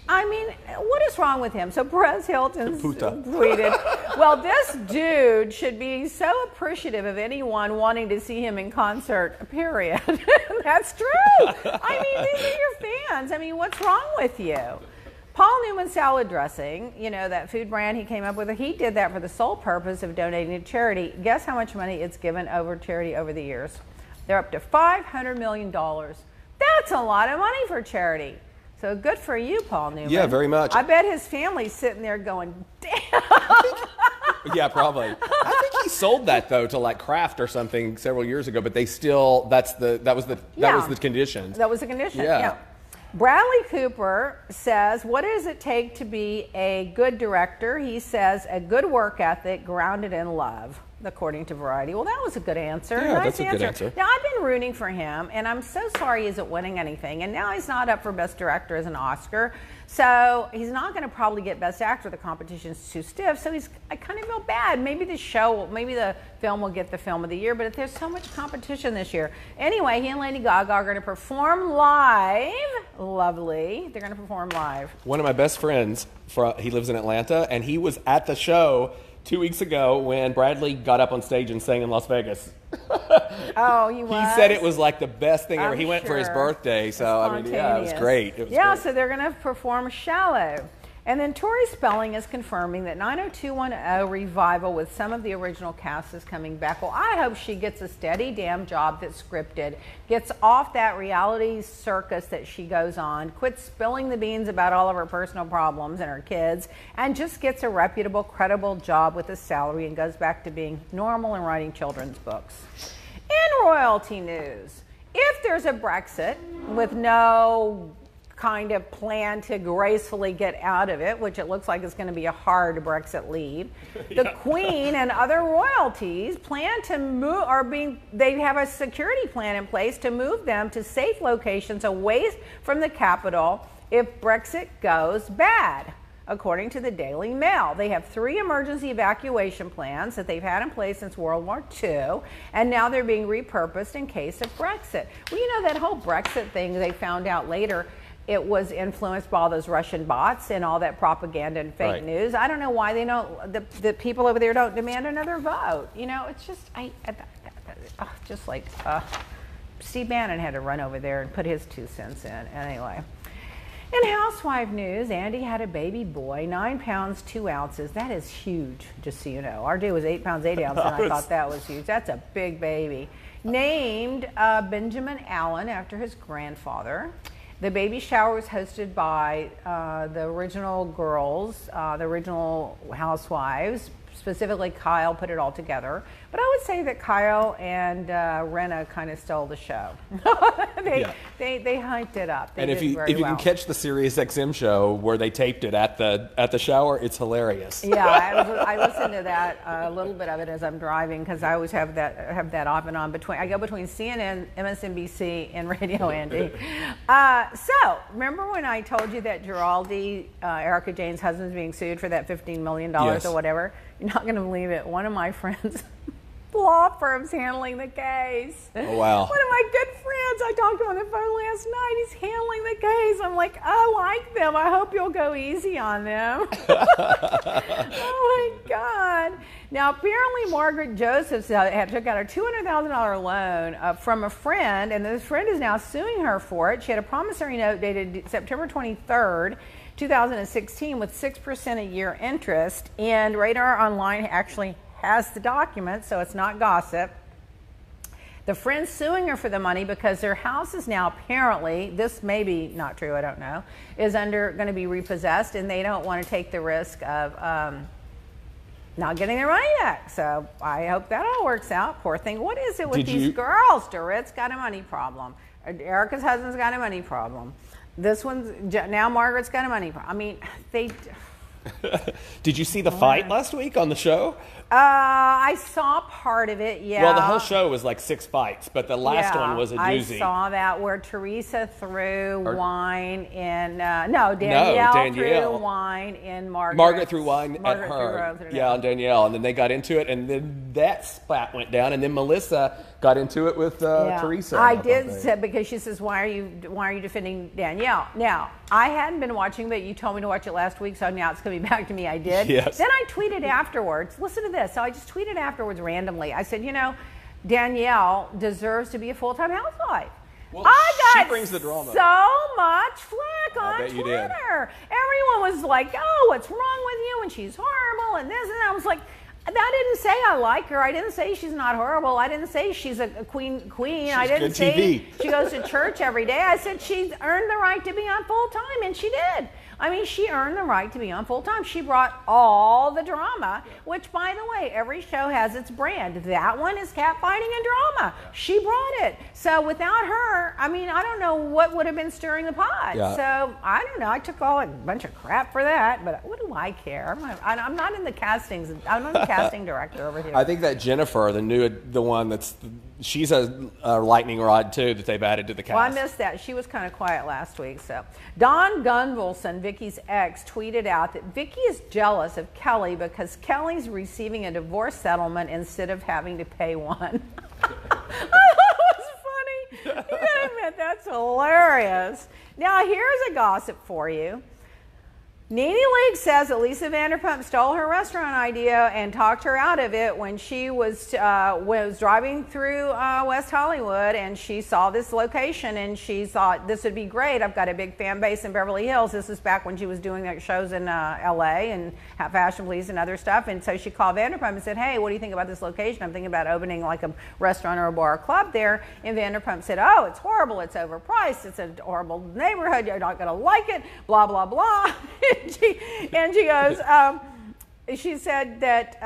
I mean, what is wrong with him? So Perez Hilton tweeted, "Well, this dude should be so appreciative of anyone wanting to see him in concert, period." That's true. I mean, these are your fans. I mean, what's wrong with you? Paul Newman salad dressing, that food brand he came up with, he did that for the sole purpose of donating to charity. Guess how much money it's given over charity over the years? They're up to $500 million. That's a lot of money for charity. So good for you, Paul Newman. Yeah, very much. I bet his family's sitting there going, damn. Yeah, probably. I think he sold that though to Kraft or something several years ago, but they still that was the condition. That was the condition. Yeah. Bradley Cooper says, "What does it take to be a good director?" He says, "A good work ethic grounded in love," according to Variety. Well, that was a good answer. Yeah, that's a good answer. Now, I've been rooting for him, and I'm so sorry he isn't winning anything. And now he's not up for Best Director as an Oscar. So he's not going to probably get Best Actor. The competition's too stiff. So I kind of feel bad. Maybe the film will get the Film of the Year, but there's so much competition this year. Anyway, he and Lady Gaga are going to perform live. Lovely. They're going to perform live. One of my best friends, he lives in Atlanta, and he was at the show 2 weeks ago when Bradley got up on stage and sang in Las Vegas. Oh, he was? He said it was like the best thing ever. He went for his sure. birthday, so I mean, yeah, it was great. It was great. So they're going to perform Shallow. And then Tori Spelling is confirming that 90210 revival with some of the original cast is coming back. Well, I hope she gets a steady damn job that's scripted, gets off that reality circus that she goes on, quits spilling the beans about all of her personal problems and her kids, and just gets a reputable, credible job with a salary and goes back to being normal and writing children's books. In royalty news, if there's a Brexit with no kind of plan to gracefully get out of it, which it looks like it's going to be a hard Brexit leave. The Queen and other royalties plan to move, they have a security plan in place to move them to safe locations away from the capital if Brexit goes bad. According to the Daily Mail, they have 3 emergency evacuation plans that they've had in place since World War II, and now they're being repurposed in case of Brexit. Well, that whole Brexit thing, they found out later, it was influenced by all those Russian bots and all that propaganda and fake news. I don't know why they don't. The people over there don't demand another vote. It's just Steve Bannon had to run over there and put his 2 cents in. Anyway, in housewife news, Andy had a baby boy, 9 pounds 2 ounces. That is huge, just so you know. Our dude was 8 pounds 8 ounces, and I thought that was huge. That's a big baby. Named Benjamin Allen after his grandfather. The baby shower was hosted by the original girls, the original housewives. Specifically, Kyle put it all together. But I would say that Kyle and Rena kind of stole the show. They hyped it up. And if you can catch the Sirius XM show where they taped it at the shower, it's hilarious. Yeah, I listened to that a little bit of it as I'm driving because I always have that off and on I go between CNN, MSNBC, and Radio Andy. So remember when I told you that Giraldi, Erica Jane's husband's being sued for that $15 million or whatever? You're not going to believe it. One of my friends, law firm's handling the case. Oh, wow. One of my good friends, I talked to him on the phone last night. He's handling the case. I'm like, I like them. I hope you'll go easy on them. Oh, my God. Now, apparently, Margaret Joseph took out a $200,000 loan from a friend, and this friend is now suing her for it. She had a promissory note dated September 23rd, 2016 with 6% a year interest, and Radar Online actually has the document, so it's not gossip. The friend's suing her for the money because their house is now apparently, this may be not true, I don't know, is going to be repossessed, and they don't want to take the risk of not getting their money back. So I hope that all works out. Poor thing. What is it with these girls? Dorit's got a money problem. Erica's husband's got a money problem. This one's, now Margaret's got a money problem. I mean, they... Did you see the fight last week on the show? I saw part of it, yeah. Well, the whole show was like 6 fights, but the last one was a doozy. I saw that where Teresa threw wine in, Danielle threw wine in Margaret. Margaret threw wine at her. Yeah, on Danielle. And then they got into it, and then that spat went down, and then Melissa got into it with Teresa. I did say, because she says, why are you defending Danielle? Now, I hadn't been watching, but you told me to watch it last week, so now it's coming back to me. I did. Yes. Then I tweeted afterwards. Listen to this. So I just tweeted afterwards randomly. I said, Danielle deserves to be a full-time housewife. Well, I she brings the drama. So much flack on bet you Twitter. did. Everyone was like, "Oh, what's wrong with you?" And she's horrible, and this and that. I was like, that didn't say I like her. I didn't say she's not horrible. I didn't say she's a queen. I didn't good say TV. She goes to church every day. I said she's earned the right to be on full time, and she did. I mean, she earned the right to be on full time. She brought all the drama, which, by the way, every show has its brand. That one is catfighting and drama. Yeah. She brought it. So without her, I mean, I don't know what would have been stirring the pot. Yeah. So I don't know. I took a bunch of crap for that, but what do I care? I'm not in the castings. I'm not the casting director over here. I think that Jennifer, the one she's a lightning rod too that they've added to the cast. Well, I missed that. She was kind of quiet last week. So Don Gunvalson, Vicky's ex, tweeted out that Vicky is jealous of Kelly because Kelly's receiving a divorce settlement instead of having to pay one. I thought it was funny. You gotta admit, that's hilarious. Now, here's a gossip for you. NeNe Leakes says that Lisa Vanderpump stole her restaurant idea and talked her out of it when she was driving through West Hollywood, and she saw this location and she thought this would be great. I've got a big fan base in Beverly Hills. This is back when she was doing shows in LA and Fashion Police and other stuff. And so she called Vanderpump and said, "Hey, what do you think about this location? I'm thinking about opening like a restaurant or a bar or club there." And Vanderpump said, "Oh, it's horrible. It's overpriced. It's a horrible neighborhood. You're not going to like it. Blah blah blah." And she goes, she said that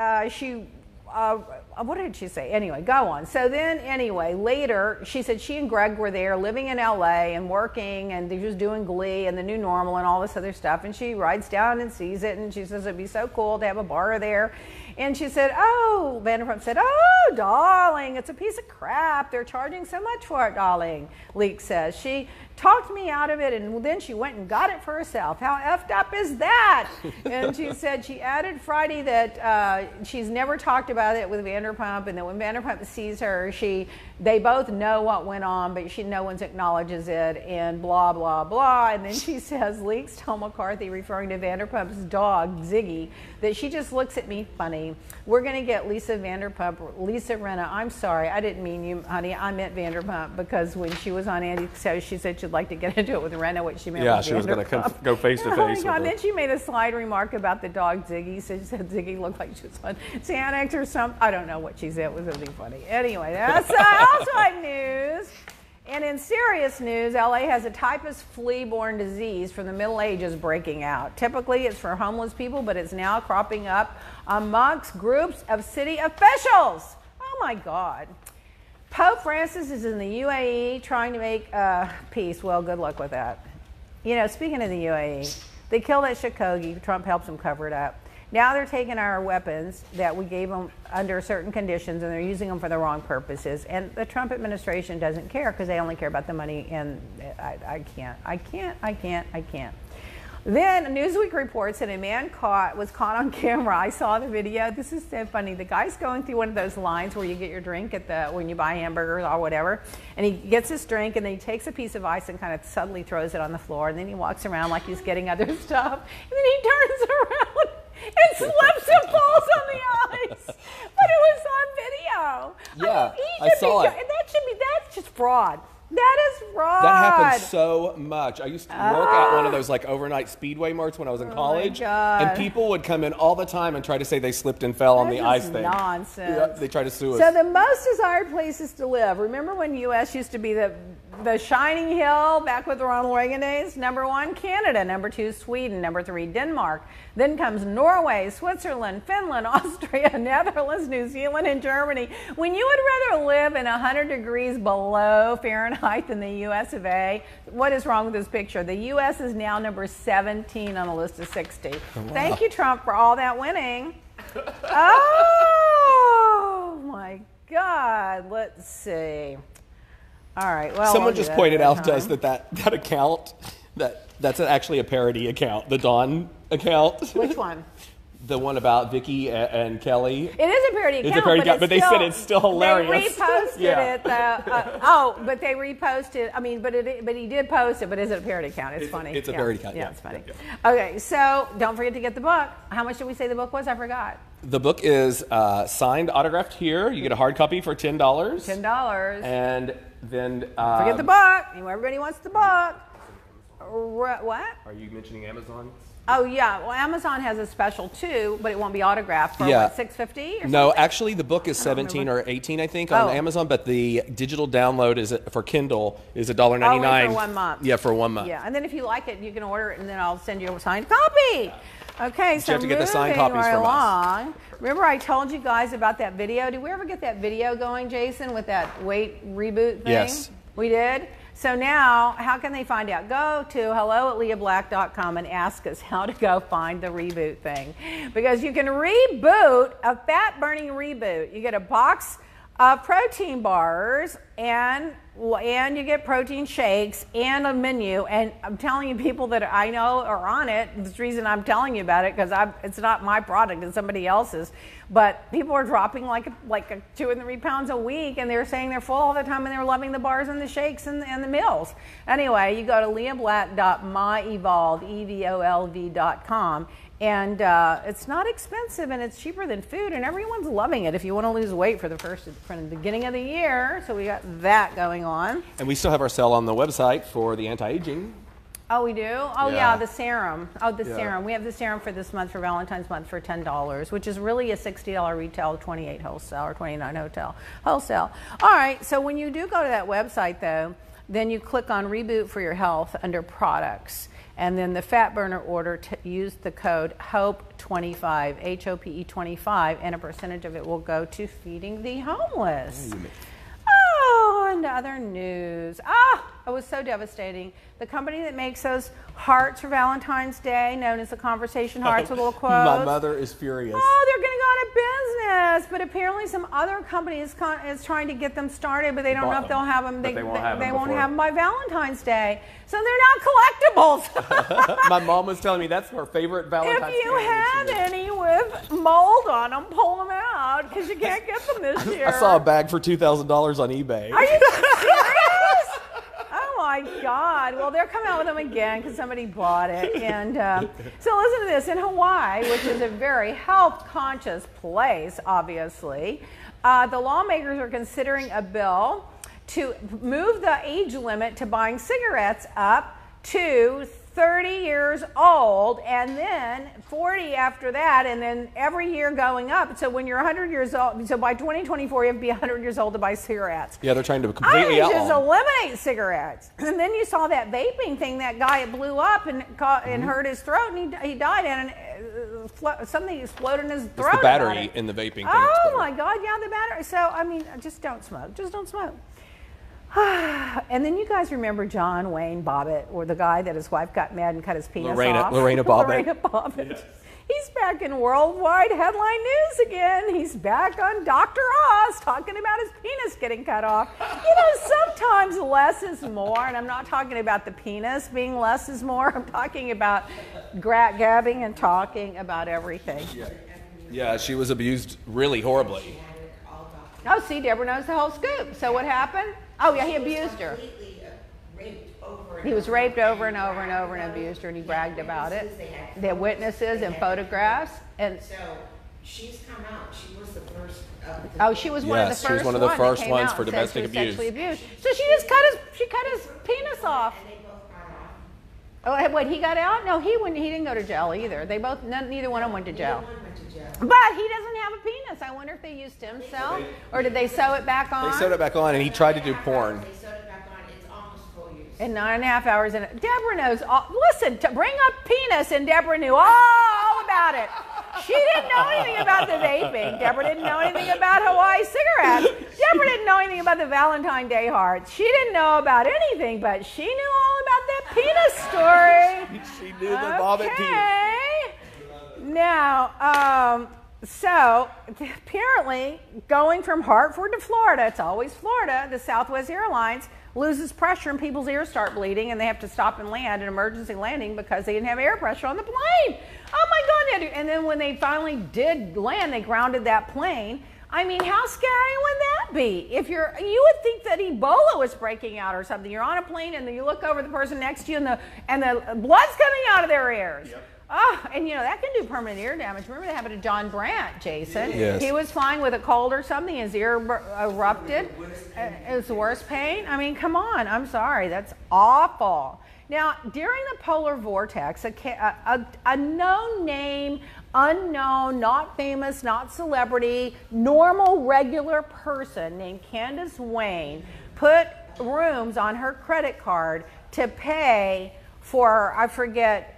what did she say? Anyway, go on. So then, anyway, later, she said she and Greg were there living in LA and working, and they was doing Glee and The New Normal and all this other stuff. And she rides down and sees it, and she says it'd be so cool to have a bar there. And she said, Vanderpump said, "Oh, darling, it's a piece of crap. They're charging so much for it, darling," Leak says. She talked me out of it, and then she went and got it for herself. How effed up is that? And she said she added Friday that she's never talked about it with Vanderpump, and that when Vanderpump sees her, they both know what went on, but no one acknowledges it, and blah, blah, blah. And then she says, Leakes told McCarthy, referring to Vanderpump's dog, Ziggy, that she just looks at me funny. We're going to get Lisa Vanderpump, Lisa Rinna. I'm sorry, I didn't mean you, honey. I meant Vanderpump, because when she was on Andy's show, she said she'd like to get into it with Rinna, what she meant with Vanderpump. Yeah, she was going to go face to face with her. And then she made a slide remark about the dog Ziggy. So she said Ziggy looked like she was on Xanax or something. I don't know what she said. It was really funny. Anyway, that's housewife news. And in serious news, LA has a typhus flea-borne disease from the Middle Ages breaking out. Typically, it's for homeless people, but it's now cropping up amongst groups of city officials. Oh my God. Pope Francis is in the UAE trying to make peace. Well, good luck with that. Speaking of the UAE, they killed that Khashoggi. Trump helps them cover it up. Now they're taking our weapons that we gave them under certain conditions, and they're using them for the wrong purposes. And the Trump administration doesn't care because they only care about the money. And I can't. Then Newsweek reports that a man was caught on camera. I saw the video. This is so funny. The guy's going through one of those lines where you get your drink when you buy hamburgers or whatever, and he gets his drink and then he takes a piece of ice and kind of subtly throws it on the floor, and then he walks around like he's getting other stuff, and then he turns around and slips and falls on the ice. But it was on video. Yeah, I saw it. That's just fraud. That is fraud. That happens so much. I used to work at one of those like overnight speedway marts when I was in college, and people would come in all the time and try to say they slipped and fell on the ice thing. Nonsense. Yeah, they try to sue us. So the most desired places to live. Remember when U.S. used to be the shining hill back with the Ronald Reagan days? Number 1, Canada. Number 2, Sweden. Number 3, Denmark. Then comes Norway, Switzerland, Finland, Austria, Netherlands, New Zealand, and Germany. When you would rather live in 100 degrees below Fahrenheit than the U.S. of A., what is wrong with this picture? The U.S. is now number 17 on the list of 60. Oh, wow. Thank you, Trump, for all that winning. Oh, my God. Let's see. All right. Well, someone just pointed out to us that account, that's actually a parody account, the Dawn account. Which one? The one about Vicky and Kelly. It is a parody account. It's a parody account, but they said it's still hilarious. They reposted it. But they reposted. I mean, but he did post it. But is it a parody account? It's funny. It's a parody account. Yeah, it's funny. Yeah. Okay, so don't forget to get the book. How much did we say the book was? I forgot. The book is signed, autographed here. You get a hard copy for $10. $10. And then forget the book. Everybody wants the book. What? Are you mentioning Amazon? Oh yeah, well Amazon has a special too, but it won't be autographed for what, $6.50 or something? No, actually the book is $17 or $18 I think on Amazon, but the digital download is for Kindle is $1.99. For 1 month. Yeah, for 1 month. Yeah, and then if you like it, you can order it, and then I'll send you a signed copy. Okay, so you have to get the signed copies from us. Remember I told you guys about that video? Did we ever get that video going, Jason, with that weight reboot thing? Yes. We did? So now, how can they find out? Go to hello@leahblack.com and ask us how to go find the reboot thing. Because you can reboot a fat-burning reboot. You get a box of protein bars and you get protein shakes and a menu. And I'm telling you, people that I know are on it. The reason I'm telling you about it because it's not my product; it's somebody else's. But people are dropping like 2 and 3 pounds a week, and they're saying they're full all the time, and they're loving the bars and the shakes and the meals. Anyway, you go to leahblack.myevolve.com. And it's not expensive, and it's cheaper than food, and everyone's loving it if you want to lose weight from the beginning of the year. So we got that going on. And we still have our sale on the website for the anti-aging. Oh, we do? Oh, yeah, the serum. Oh, the serum. We have the serum for this month, for Valentine's month, for $10, which is really a $60 retail, $28 wholesale, or $29 wholesale. All right, so when you do go to that website, though, then you click on Reboot for Your Health under Products. And then the fat burner order, use the code HOPE25, H-O-P-E 25, and a percentage of it will go to feeding the homeless. Oh, and other news. It was so devastating. The company that makes those hearts for Valentine's Day, known as the conversation hearts with little quotes. My mother is furious. Oh, they're going to go out of business. But apparently some other company is trying to get them started, but they don't know if they'll have them. They won't have them by Valentine's Day. So they're not collectibles. My mom was telling me that's her favorite Valentine's Day. If you have any with mold on them, pull them out because you can't get them this year. I saw a bag for $2,000 on eBay. Are you serious? Oh my God. Well, they're coming out with them again because somebody bought it. And so listen to this. In Hawaii, which is a very health conscious place, obviously, the lawmakers are considering a bill to move the age limit to buying cigarettes up to 30 years old, and then 40 after that, and then every year going up. So when you're 100 years old, so by 2024, you have to be 100 years old to buy cigarettes. Yeah, they're trying to completely outlaw. Just eliminate cigarettes. And then you saw that vaping thing, that guy, it blew up and hurt his throat, and he died, and something exploded in his throat. It's the battery in the vaping thing. Oh my God, yeah, the battery. So, I mean, just don't smoke. Just don't smoke. And then you guys remember John Wayne Bobbit, or the guy that his wife got mad and cut his penis off? Lorena Bobbit. Lorena Bobbit. Yes. He's back in worldwide headline news again. He's back on Dr. Oz talking about his penis getting cut off. You know, sometimes less is more, and I'm not talking about the penis being less is more. I'm talking about gabbing and talking about everything. Yeah, she was abused really horribly. Oh, see, Deborah knows the whole scoop. So what happened? Oh, yeah, he abused her. He was raped over and over and over and abused her, and he bragged about it. They had witnesses and photographs. And so she's come out. She was the first. Oh, she was one of the first. She was one of the first ones for and domestic abuse. Sexually abused. So she just cut his penis off. And they both got off. Oh, what, he got out? No, he didn't go to jail either. They both, neither one of them went to jail. One went to jail. But he doesn't have a penis. I wonder if they used stem cell, or did they sew it back on? They sewed it back on, and he tried to do porn. They sewed it back on. It's almost full use. In 9.5 hours. And Deborah knows all. Listen, to bring up penis, and Deborah knew all about it. She didn't know anything about the vaping. Deborah didn't know anything about Hawaii cigarettes. Deborah didn't know anything about the Valentine Day hearts. She didn't know about anything, but she knew all about that penis story. She knew the Bobbit penis. Now, so apparently going from Hartford to Florida, it's always Florida, the Southwest Airlines loses pressure and people's ears start bleeding and they have to stop and land, an emergency landing, because they didn't have air pressure on the plane. Oh my God. And then when they finally did land, they grounded that plane. I mean, how scary would that be? You would think that Ebola was breaking out or something. You're on a plane and then you look over the person next to you and the blood's coming out of their ears. Yep. Oh, and you know, that can do permanent ear damage. Remember that happened to John Brandt, Jason? Yes. He was flying with a cold or something, his ear erupted. It was the worst pain. I mean, come on, I'm sorry, that's awful. Now, during the polar vortex, a no-name, unknown, not famous, not celebrity, normal, regular person named Candace Wayne put rooms on her credit card to pay for, I forget,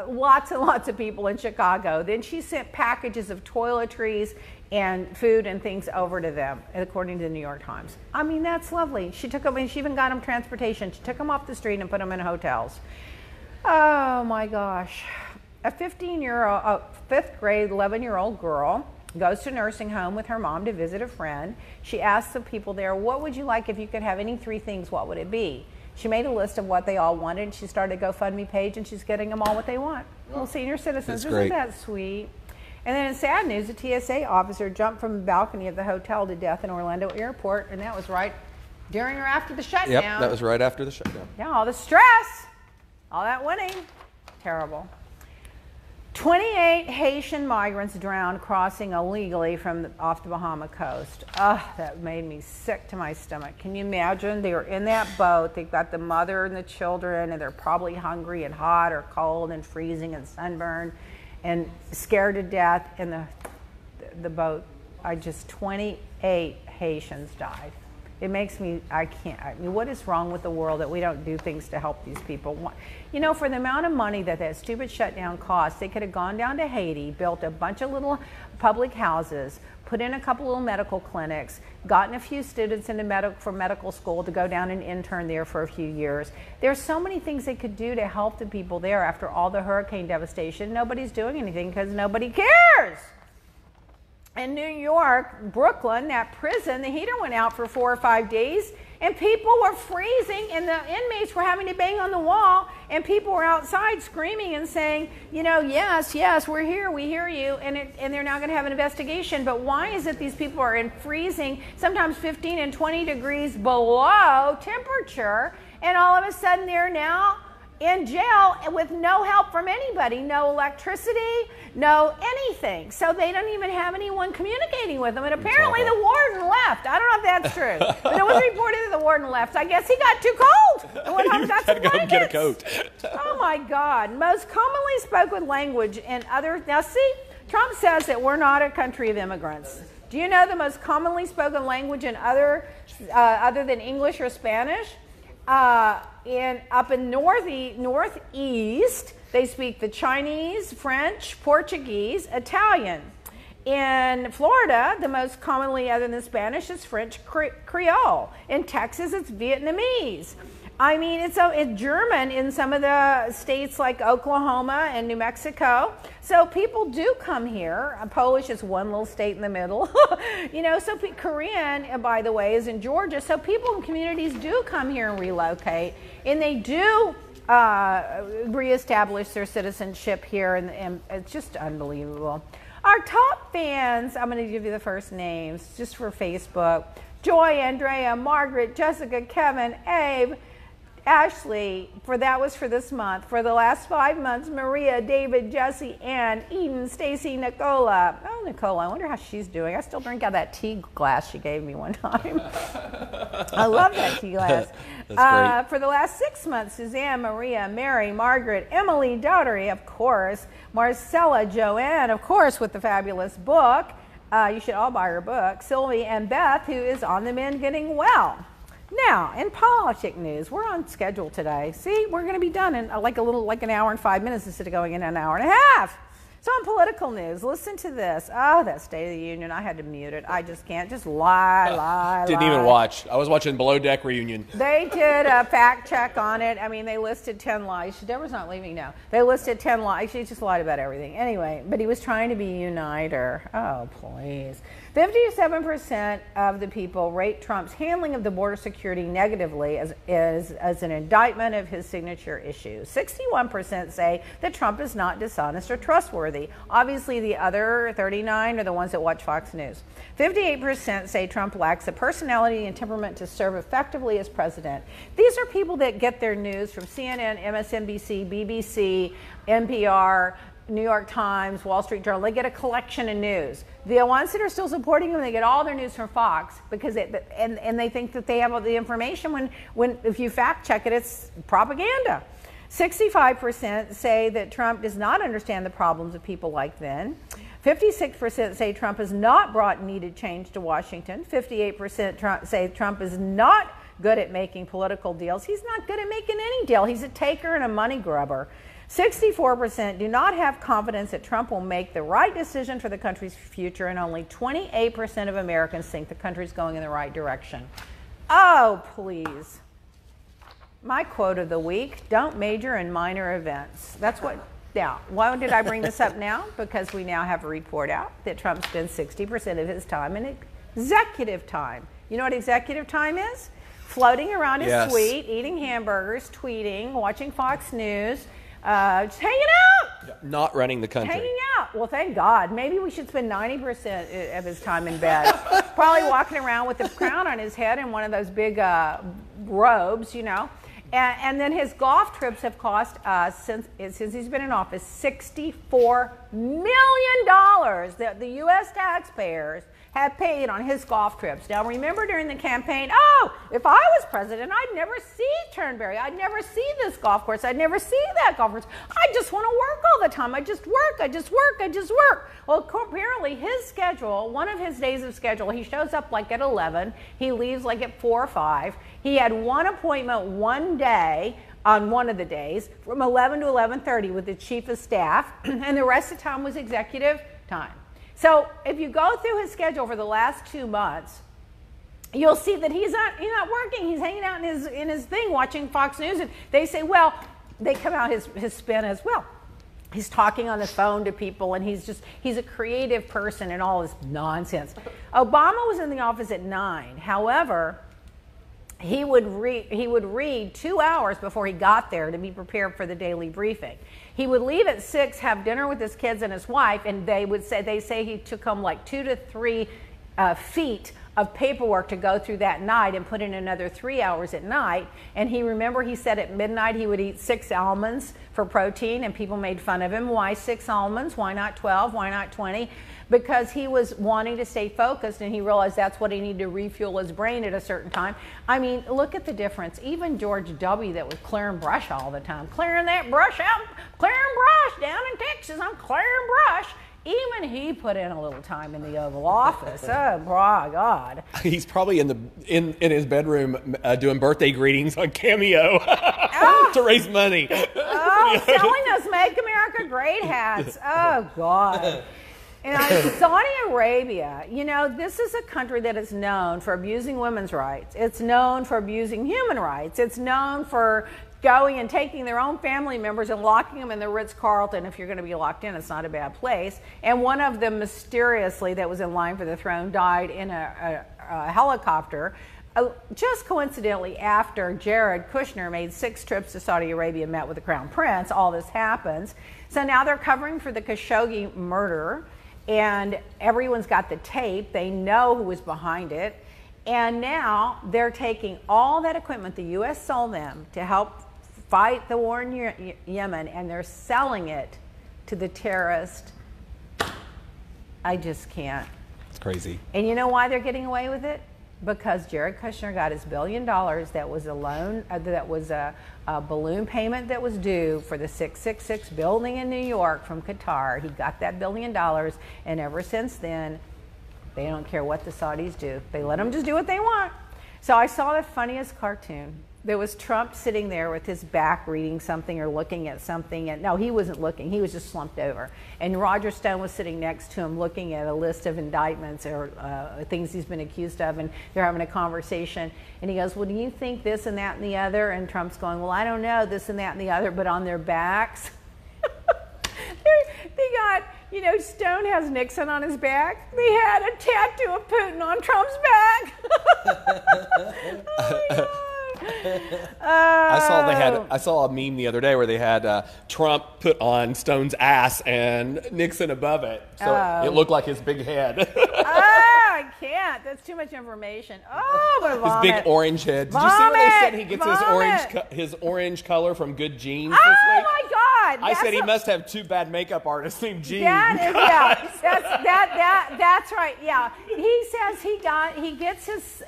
lots and lots of people in Chicago. Then she sent packages of toiletries and food and things over to them, according to the New York Times. I mean, that's lovely. She took them, and she even got them transportation. She took them off the street and put them in hotels. Oh my gosh. A 15-year-old, fifth grade, 11-year-old girl goes to a nursing home with her mom to visit a friend. She asks the people there, what would you like if you could have any three things? What would it be? She made a list of what they all wanted, and she started a GoFundMe page, and she's getting them all what they want. Well, senior citizens, isn't that sweet? And then in sad news, a TSA officer jumped from the balcony of the hotel to death in Orlando airport, and that was right during or after the shutdown. Yep, that was right after the shutdown. Yeah, all the stress, all that winning, terrible. 28 Haitian migrants drowned crossing illegally off the Bahama coast. Ugh, that made me sick to my stomach. Can you imagine? They were in that boat. They've got the mother and the children, and they're probably hungry and hot or cold and freezing and sunburned and scared to death in the boat. 28 Haitians died. It makes me, I mean, what is wrong with the world that we don't do things to help these people? You know, for the amount of money that stupid shutdown cost, they could have gone down to Haiti, built a bunch of little public houses, put in a couple little medical clinics, gotten a few students into medical school to go down and intern there for a few years. There's so many things they could do to help the people there after all the hurricane devastation. Nobody's doing anything because nobody cares. In New York, Brooklyn, that prison, the heater went out for 4 or 5 days, and people were freezing, and the inmates were having to bang on the wall, and people were outside screaming and saying, you know, yes, yes, we're here, we hear you, and they're now going to have an investigation. But why is it these people are in freezing, sometimes 15 and 20 degrees below temperature, and all of a sudden they're now in jail with no help from anybody, no electricity, no anything. So they don't even have anyone communicating with them. And apparently the warden left. I don't know if that's true, but it was reported that the warden left. So I guess he got too cold and went home and got some blankets. Get a coat. Oh my God. Most commonly spoken language in other, now see, Trump says that we're not a country of immigrants. Do you know the most commonly spoken language in other than English or Spanish? Up in northeast, they speak the Chinese, French, Portuguese, Italian. In Florida, the most commonly other than Spanish is French Creole. In Texas, it's Vietnamese. I mean, it's German in some of the states like Oklahoma and New Mexico. So people do come here. Polish is one little state in the middle. You know, so Korean, by the way, is in Georgia. So people in communities do come here and relocate. And they do reestablish their citizenship here. And it's just unbelievable. Our top fans, I'm going to give you the first names just for Facebook. Joy, Andrea, Margaret, Jessica, Kevin, Abe, Ashley, that was for this month. For the last 5 months, Maria, David, Jesse, Ann, Eden, Stacy, Nicola. Oh, Nicola, I wonder how she's doing. I still drink out of that tea glass she gave me one time. I love that tea glass. That's great. For the last 6 months, Suzanne, Maria, Mary, Margaret, Emily, Daughtery, of course, Marcella, Joanne, of course, with the fabulous book. You should all buy her book. Sylvie and Beth, who is on the mend getting well. Now, in politic news, we're on schedule today. See, we're going to be done in like an hour and 5 minutes instead of going in an hour and a half. So on political news, listen to this. Oh, that State of the Union, I had to mute it. I just can't. Just lie. Didn't even watch. I was watching Below Deck Reunion. They did a fact check on it. I mean, they listed 10 lies. Deborah's not leaving now. They listed 10 lies. She just lied about everything. Anyway, but he was trying to be a uniter. Oh, please. 57% of the people rate Trump's handling of the border security negatively as an indictment of his signature issue. 61% say that Trump is not dishonest or trustworthy. Obviously, the other 39 are the ones that watch Fox News. 58% say Trump lacks the personality and temperament to serve effectively as president. These are people that get their news from CNN, MSNBC, BBC, NPR, New York Times, Wall Street Journal. They get a collection of news. The ones that are still supporting him, they get all their news from Fox because and they think that they have all the information when if you fact check it, it's propaganda. 65% say that Trump does not understand the problems of people like them. 56% say Trump has not brought needed change to Washington. 58% say Trump is not good at making political deals. He's not good at making any deal. He's a taker and a money grubber. 64% do not have confidence that Trump will make the right decision for the country's future, and only 28% of Americans think the country's going in the right direction. Oh, please. My quote of the week, don't major in minor events. That's what, now, why did I bring this up now? Because we now have a report out that Trump spends 60% of his time in executive time. You know what executive time is? Floating around his suite, eating hamburgers, tweeting, watching Fox News, just hanging out. Not running the country. Hanging out. Well, thank God. Maybe we should spend 90% of his time in bed. Probably walking around with a crown on his head and one of those big robes, you know. And then his golf trips have cost us, since he's been in office, $64 million that the U.S. taxpayers have paid on his golf trips. Now, remember during the campaign, oh, if I was president, I'd never see Turnberry. I'd never see this golf course. I'd never see that golf course. I just want to work all the time. I just work. Well, apparently his schedule, one of his days of schedule, he shows up like at 11. He leaves like at 4 or 5. He had one appointment one day on one of the days from 11 to 11:30 with the chief of staff, and the rest of the time was executive time. So if you go through his schedule for the last 2 months, you'll see that he's not working. He's hanging out in his thing, watching Fox News, and they say, well, they come out his spin as well. He's talking on the phone to people, and he's a creative person and all this nonsense. Obama was in the office at 9. However, he would read 2 hours before he got there to be prepared for the daily briefing. He would leave at 6, have dinner with his kids and his wife, and they say he took home like 2 to 3 feet of paperwork to go through that night and put in another 3 hours at night. And he said at midnight he would eat 6 almonds for protein, and people made fun of him. Why 6 almonds? Why not 12? Why not 20? Because he was wanting to stay focused, and he realized that's what he needed to refuel his brain at a certain time. I mean, look at the difference. Even George W. that was clearing brush all the time, clearing that brush out, clearing brush down in Texas, I'm clearing brush. Even he put in a little time in the Oval Office. Oh, my God. He's probably in his bedroom doing birthday greetings on Cameo to raise money. Oh, selling those Make America Great hats. Oh, God. And Saudi Arabia, you know, this is a country that is known for abusing women's rights. It's known for abusing human rights. It's known for going and taking their own family members and locking them in the Ritz-Carlton. If you're going to be locked in, it's not a bad place. And one of them, mysteriously, that was in line for the throne, died in a helicopter. Just coincidentally, after Jared Kushner made 6 trips to Saudi Arabia, met with the Crown Prince, all this happens. So now they're covering for the Khashoggi murder, and everyone's got the tape. They know who was behind it. And now they're taking all that equipment the U.S. sold them to help fight the war in Yemen, and they're selling it to the terrorists. I just can't. It's crazy. And you know why they're getting away with it? Because Jared Kushner got his $1 billion that was a loan, that was a balloon payment that was due for the 666 building in New York from Qatar. He got that $1 billion, and ever since then, they don't care what the Saudis do. They let them just do what they want. So I saw the funniest cartoon. There was Trump sitting there with his back reading something or looking at something. And no, he wasn't looking. He was just slumped over. And Roger Stone was sitting next to him looking at a list of indictments or things he's been accused of. And they're having a conversation. And he goes, well, do you think this and that and the other? And Trump's going, well, I don't know, this and that and the other, but on their backs. They got, you know, Stone has Nixon on his back. They had a tattoo of Putin on Trump's back. Oh my God. I saw a meme the other day where they had Trump put on Stone's ass and Nixon above it, so it looked like his big head. I can't. That's too much information. Oh, I'm gonna vomit. His big orange head. Did you see where they said he gets his orange color from Good Genes this week? Oh my God! I said he must have 2 bad makeup artists named Gene. That's right. Yeah, he says he gets his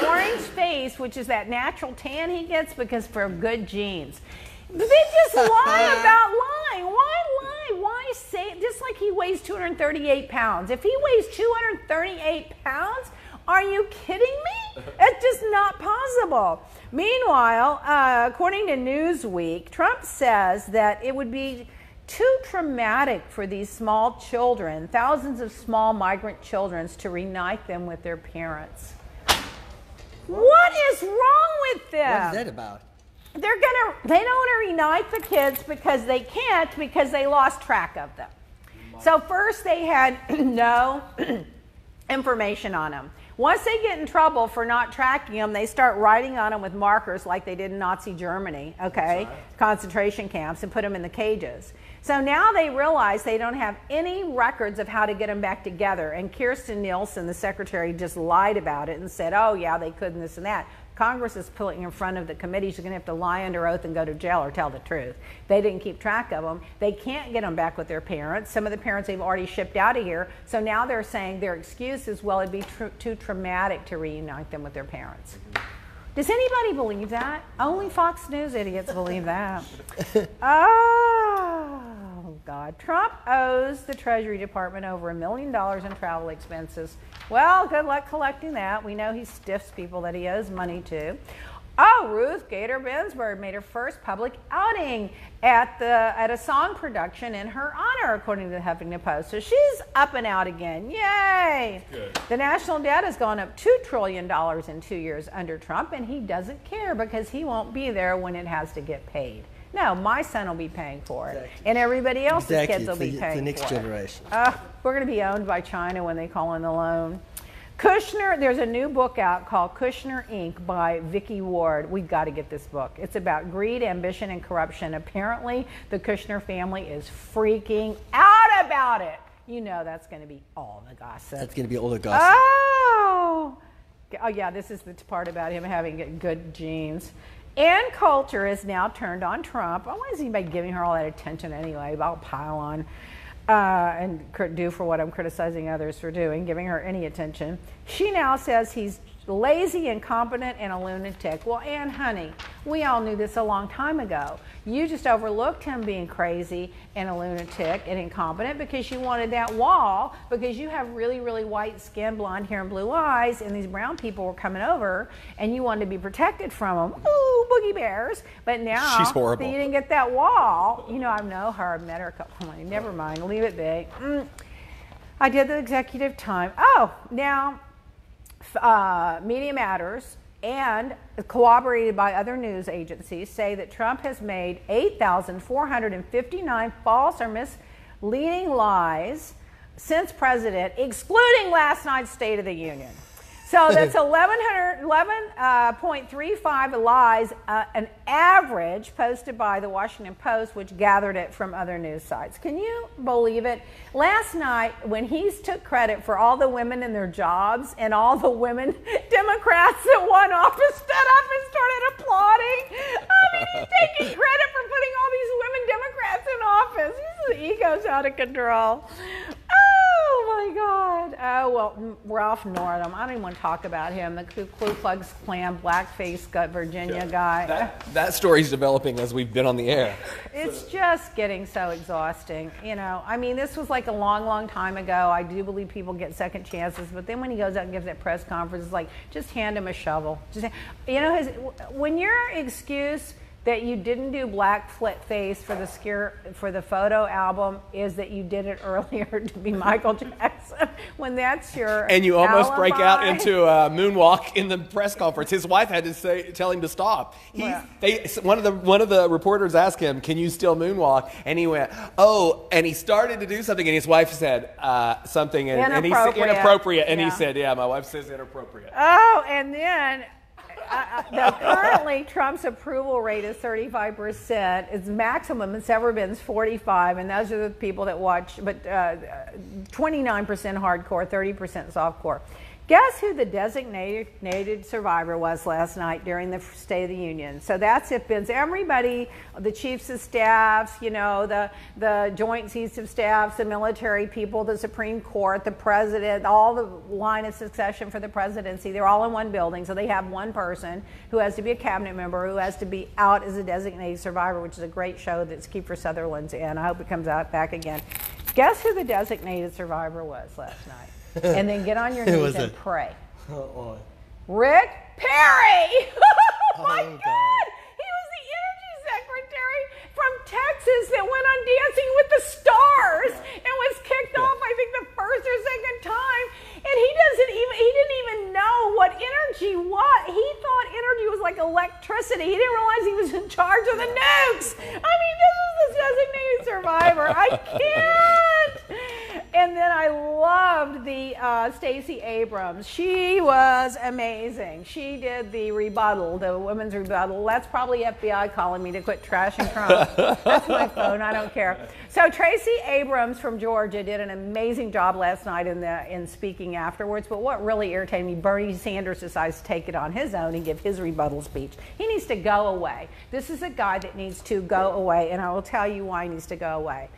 orange face, which is that natural tan he gets because for good genes. They just lie about lying. Why lie? Why say it? Just like he weighs 238 pounds. If he weighs 238 pounds, are you kidding me? It's just not possible. Meanwhile, according to Newsweek, Trump says that it would be too traumatic for these small children, thousands of small migrant children, to reunite them with their parents. What is wrong with them? What is that about? They don't want to reunite the kids because they can't, because they lost track of them. So first they had no information on them. Once they get in trouble for not tracking them, they start writing on them with markers like they did in Nazi Germany, okay, concentration camps, and put them in the cages. So now they realize they don't have any records of how to get them back together. And Kirstjen Nielsen, the secretary, just lied about it and said, oh, yeah, they could and this and that. Congress is putting in front of the committees. You're going to have to lie under oath and go to jail or tell the truth. They didn't keep track of them. They can't get them back with their parents. Some of the parents they've already shipped out of here. So now they're saying their excuse is, well, it'd be too traumatic to reunite them with their parents. Does anybody believe that? Only Fox News idiots believe that. Oh, God. Trump owes the Treasury Department over $1 million in travel expenses. Well, good luck collecting that. We know he stiffs people that he owes money to. Oh, Ruth Gator Ginsburg made her first public outing at a song production in her honor, according to the Huffington Post. So she's up and out again. Yay! Good. The national debt has gone up $2 trillion in 2 years under Trump, and he doesn't care because he won't be there when it has to get paid. No, my son will be paying for it, and everybody else's kids will be paying for it. The next generation. We're going to be owned by China when they call in the loan. Kushner, there's a new book out called Kushner, Inc. by Vicky Ward. We've got to get this book. It's about greed, ambition, and corruption. Apparently, the Kushner family is freaking out about it. You know that's going to be all the gossip. That's going to be all the gossip. Oh, yeah, this is the part about him having good genes. Ann Coulter is now turned on Trump. Why is anybody giving her all that attention anyway? I'll pile on. And do for what I'm criticizing others for doing, giving her any attention. She now says he's lazy, incompetent, and a lunatic. Well, Ann, honey, we all knew this a long time ago. You just overlooked him being crazy and a lunatic and incompetent because you wanted that wall, because you have really, really white skin, blonde hair, and blue eyes, and these brown people were coming over, and you wanted to be protected from them. Ooh, boogie bears. But now she's horrible. That you didn't get that wall. You know, I know her. I've met her a couple of times. Never mind. Leave it be. I did the executive time. Oh, now, Media Matters and corroborated by other news agencies say that Trump has made 8,459 false or misleading lies since president, excluding last night's State of the Union. So that's 11.35 lies, an average posted by the Washington Post, which gathered it from other news sites. Can you believe it? Last night, when he took credit for all the women in their jobs and all the women Democrats that won office stood up and started applauding. I mean, he's taking credit for putting all these women Democrats in office. His ego's out of control. Oh my God. Oh, well, Ralph Northam. I don't even want to talk about him. The Ku Klux Klan, blackface Virginia guy. That story's developing as we've been on the air. It's just getting so exhausting. You know, I mean, this was like a long, long time ago. I do believe people get second chances, but then when he goes out and gives that press conference, it's like, just hand him a shovel. Just, you know, when your excuse that you didn't do blackface for the photo album is that you did it earlier to be Michael Jackson, when that's your and you almost alibi. break out into a moonwalk in the press conference. His wife had to tell him to stop. One of the reporters asked him, "Can you still moonwalk?" And he went, "Oh," and he started to do something, and his wife said something, and he said inappropriate, and he said, "Yeah, my wife says inappropriate." Oh, and then. Currently, Trump's approval rate is 35%. Its maximum it's ever been is 45%, and those are the people that watch, but 29% hardcore, 30% softcore. Guess who the designated survivor was last night during the State of the Union? So that's it, Vince. Everybody, the chiefs of staffs, you know, the joint chiefs of staffs, the military people, the Supreme Court, the president, all the line of succession for the presidency, they're all in one building. So they have one person who has to be a cabinet member, who has to be out as a designated survivor, which is a great show that's Kiefer Sutherland's in. I hope it comes out back again. Guess who the designated survivor was last night? And then get on your knees and pray. Rick Perry! Oh my God! He was the energy secretary from Texas that went on Dancing with the Stars and was kicked off, I think, the first or second time. And he didn't even know what energy was. He thought energy was like electricity. He didn't realize he was in charge of the nukes. I mean, this was the designated survivor. I can't. And then I loved the Stacey Abrams. She was amazing. She did the rebuttal, the women's rebuttal. That's probably FBI calling me to quit trashing Trump. That's my phone. I don't care. So Tracy Abrams from Georgia did an amazing job last night in speaking afterwards. But what really irritated me, Bernie Sanders decides to take it on his own and give his rebuttal speech. He needs to go away. This is a guy that needs to go away, and I will tell you why he needs to go away.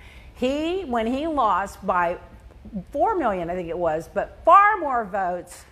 When he lost by 4 million, I think it was, but far more votes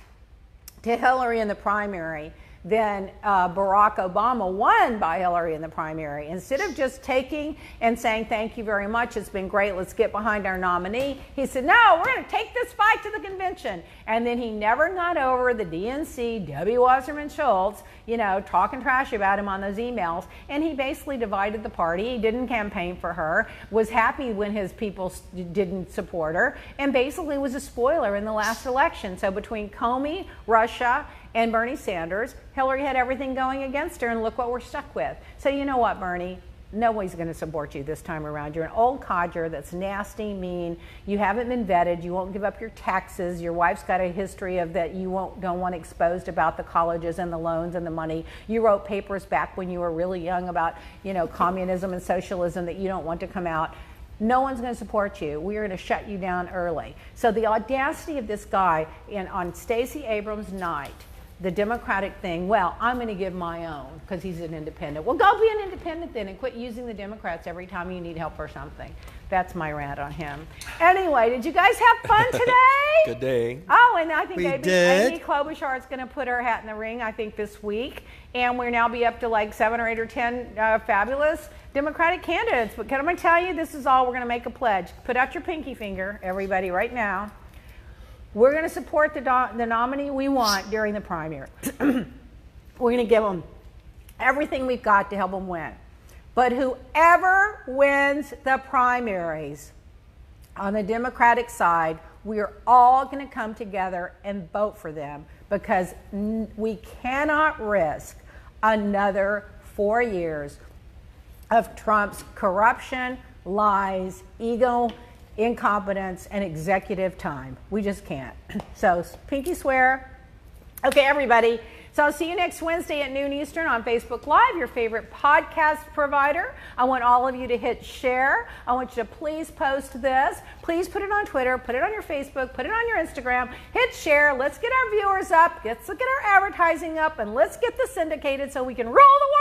to Hillary in the primary than Barack Obama won by Hillary in the primary. Instead of just taking and saying, thank you very much, it's been great, let's get behind our nominee, he said, no, we're going to take this fight to the convention. And then he never got over the DNC, Debbie Wasserman Schultz, you know, talking trash about him on those emails. And he basically divided the party. He didn't campaign for her, was happy when his people didn't support her, and basically was a spoiler in the last election. So between Comey, Russia, and Bernie Sanders, Hillary had everything going against her, and look what we're stuck with. So you know what, Bernie? Nobody's going to support you this time around. You're an old codger that's nasty, mean. You haven't been vetted. You won't give up your taxes. Your wife's got a history of that you don't want exposed about the colleges and the loans and the money. You wrote papers back when you were really young about, you know, communism and socialism that you don't want to come out. No one's going to support you. We are going to shut you down early. So the audacity of this guy on Stacey Abrams' night, the Democratic thing, well, I'm going to give my own because he's an independent. Well, go be an independent then and quit using the Democrats every time you need help or something. That's my rant on him. Anyway, did you guys have fun today? Good day. Oh, and I think Amy Klobuchar is going to put her hat in the ring, I think, this week. And we'll now be up to like 7 or 8 or 10 fabulous Democratic candidates. But can I tell you, this is all, we're going to make a pledge. Put out your pinky finger, everybody, right now. We're going to support the nominee we want during the primary. We're going to give them everything we've got to help them win. But whoever wins the primaries on the Democratic side we are all going to come together and vote for them, because we cannot risk another 4 years of Trump's corruption, lies, ego, incompetence, and executive time. We just can't. So, pinky swear. Okay, everybody. So I'll see you next Wednesday at noon Eastern on Facebook Live, your favorite podcast provider. I want all of you to hit share. I want you to please post this. Please put it on Twitter, put it on your Facebook, put it on your Instagram. Hit share. Let's get our viewers up. Let's get our advertising up, and let's get this syndicated so we can roll the